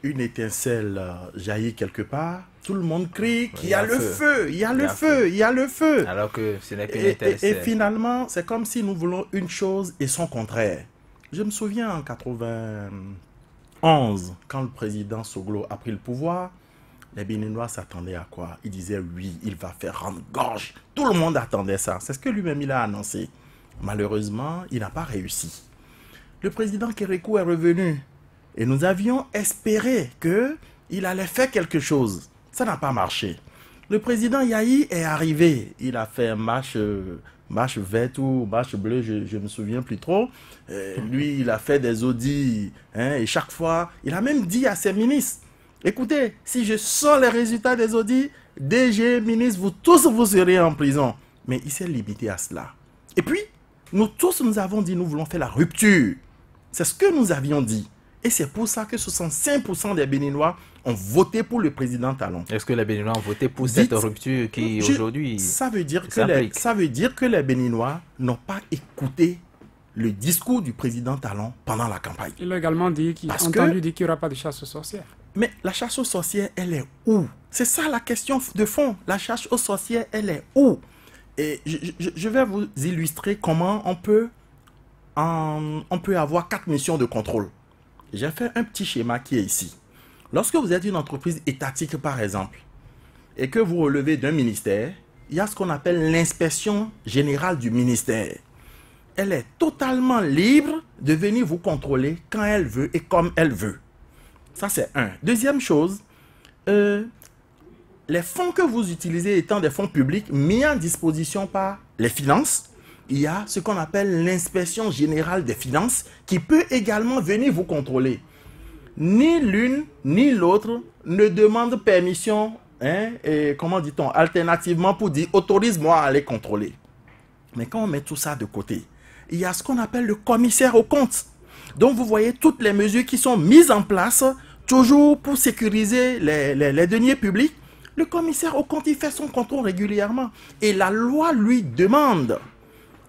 Speaker 2: une étincelle jaillit quelque part, tout le monde crie qu'il y a le feu, il y a le feu, il y a le feu.
Speaker 1: Alors que ce n'est qu'une étincelle.
Speaker 2: Et finalement, c'est comme si nous voulons une chose et son contraire. Je me souviens en 91, quand le président Soglo a pris le pouvoir, les Béninois s'attendaient à quoi? Ils disaient oui, il va faire rendre gorge. Tout le monde attendait ça. C'est ce que lui-même il a annoncé. Malheureusement, il n'a pas réussi. Le président Kérékou est revenu. Et nous avions espéré qu'il allait faire quelque chose. Ça n'a pas marché. Le président Yahi est arrivé. Il a fait marche verte ou marche bleue, je ne me souviens plus trop. Lui, il a fait des audits. Et chaque fois, il a même dit à ses ministres, écoutez, si je sors les résultats des audits, DG, ministre, vous tous, vous serez en prison. Mais il s'est limité à cela. Et puis, nous tous, nous avons dit, nous voulons faire la rupture. C'est ce que nous avions dit. Et c'est pour ça que 65% des Béninois ont voté pour le président Talon.
Speaker 1: Est-ce que les Béninois ont voté pour cette rupture qui aujourd'hui
Speaker 2: ça veut dire que les Béninois n'ont pas écouté le discours du président Talon pendant la campagne.
Speaker 5: Il a également dit qu'il entendu dire qu'il n'y aura pas de chasse aux sorcières.
Speaker 2: Mais la chasse aux sorcières, elle est où? C'est ça la question de fond. La chasse aux sorcières, elle est où? Et je vais vous illustrer comment on peut avoir 4 missions de contrôle. J'ai fait un petit schéma qui est ici. Lorsque vous êtes une entreprise étatique, par exemple, et que vous relevez d'un ministère, il y a ce qu'on appelle l'inspection générale du ministère. Elle est totalement libre de venir vous contrôler quand elle veut et comme elle veut. Ça, c'est un. Deuxième chose, les fonds que vous utilisez étant des fonds publics mis en disposition par les finances, il y a ce qu'on appelle l'inspection générale des finances qui peut également venir vous contrôler. Ni l'une ni l'autre ne demande permission, et comment dit-on, alternativement pour dire autorise-moi à aller contrôler. Mais quand on met tout ça de côté, il y a ce qu'on appelle le commissaire aux comptes. Donc vous voyez toutes les mesures qui sont mises en place toujours pour sécuriser les deniers publics. Le commissaire aux comptes, il fait son contrôle régulièrement. Et la loi lui demande,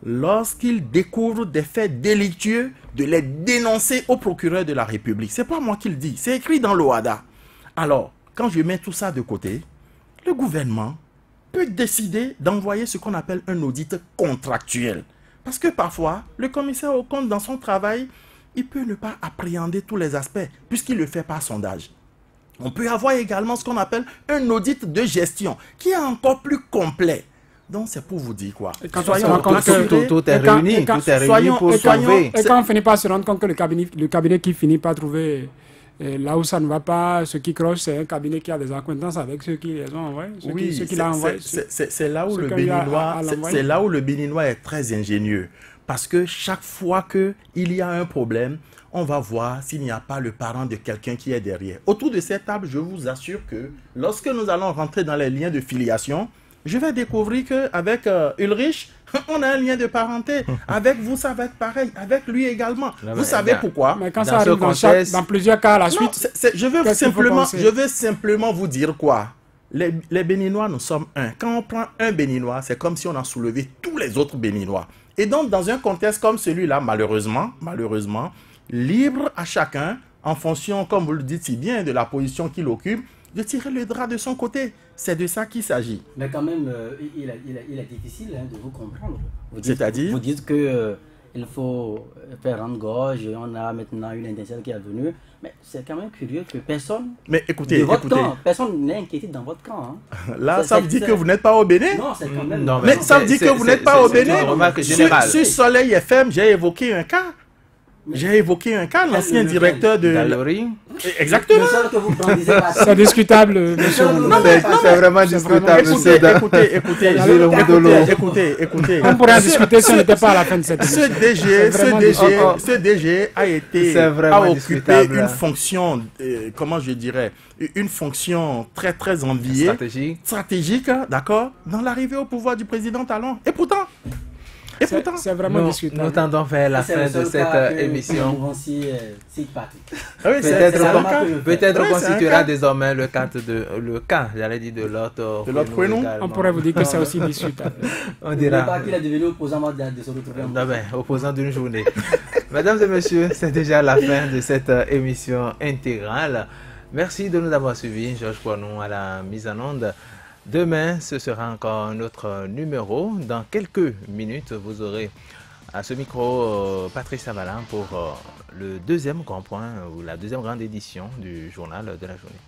Speaker 2: lorsqu'il découvre des faits délictueux, de les dénoncer au procureur de la République. Ce n'est pas moi qui le dis, c'est écrit dans l'OHADA. Alors, quand je mets tout ça de côté, le gouvernement peut décider d'envoyer ce qu'on appelle un audit contractuel. Parce que parfois, le commissaire aux comptes, dans son travail, il peut ne pas appréhender tous les aspects, puisqu'il le fait par sondage. On peut avoir également ce qu'on appelle un audit de gestion, qui est encore plus complet. Donc, c'est pour vous dire quoi.
Speaker 1: Tout est réuni pour sauver.
Speaker 5: Et quand on finit par se rendre compte que le cabinet qui finit par trouver là où ça ne va pas, ce qui croche, c'est un cabinet qui a des acquaintances avec ceux qui les ont envoyés.
Speaker 2: C'est là où le Béninois est très ingénieux. Parce que chaque fois qu'il y a un problème, on va voir s'il n'y a pas le parent de quelqu'un qui est derrière. Autour de cette table, je vous assure que lorsque nous allons rentrer dans les liens de filiation, je vais découvrir qu'avec Ulrich, on a un lien de parenté. Avec vous, ça va être pareil. Avec lui également. Vous savez pourquoi?
Speaker 5: Mais quand ça arrive dans plusieurs cas à la suite,
Speaker 2: je veux simplement vous dire quoi? Les Béninois, nous sommes un. Quand on prend un Béninois, c'est comme si on a soulevé tous les autres Béninois. Et donc, dans un contexte comme celui-là, malheureusement, libre à chacun, en fonction, comme vous le dites si bien, de la position qu'il occupe, de tirer le drap de son côté. C'est de ça qu'il s'agit.
Speaker 4: Mais quand même, il est difficile de vous comprendre.
Speaker 2: C'est-à-dire?
Speaker 4: Vous dites que il faut faire rendre gorge, on a maintenant une étincelle qui est venue. Mais c'est quand même curieux que personne
Speaker 2: Mais écoutez,
Speaker 4: de votre
Speaker 2: écoutez.
Speaker 4: camp, personne n'est inquiété dans votre camp. Hein.
Speaker 2: Là, ça veut dire que vous n'êtes pas au Bénin?
Speaker 4: Non, c'est quand même...
Speaker 1: Non,
Speaker 2: Mais
Speaker 1: non,
Speaker 2: ça veut dire que vous n'êtes pas au
Speaker 1: c'est une
Speaker 2: Bénin.
Speaker 1: remarque générale.
Speaker 2: Sur Soleil FM, j'ai évoqué un cas. J'ai évoqué un cas, l'ancien directeur de...
Speaker 1: Dallery.
Speaker 2: Exactement.
Speaker 4: Le seul que vous brandissez là,
Speaker 5: C'est discutable, monsieur.
Speaker 4: Non,
Speaker 1: C'est vraiment discutable,
Speaker 2: Écoutez,
Speaker 1: monsieur.
Speaker 2: écoutez.
Speaker 5: On pourrait en discuter si on n'était pas à la fin de cette émission.
Speaker 2: Ce DG a
Speaker 1: vraiment
Speaker 2: occupé
Speaker 1: discutable.
Speaker 2: une fonction, comment je dirais, une fonction très très enviée, stratégique, d'accord, dans l'arrivée au pouvoir du président Talon. Et pourtant,
Speaker 5: c'est vraiment
Speaker 1: nous
Speaker 5: discutable.
Speaker 1: tendons vers la fin de cette émission. Peut-être
Speaker 2: Oui,
Speaker 1: constituera désormais le cas j'allais dire de l'autre.
Speaker 5: On pourrait vous dire que c'est aussi discutable.
Speaker 1: On dira.
Speaker 4: Pas qu'il est devenu opposant de se retrouver en
Speaker 1: opposant d'une journée. Mesdames et messieurs, c'est déjà la fin de cette émission intégrale. Merci de nous avoir suivis. Georges Poinou à la mise en onde. Demain, ce sera encore un autre numéro. Dans quelques minutes, vous aurez à ce micro Patrice Savalin pour le deuxième grand point ou la deuxième grande édition du journal de la journée.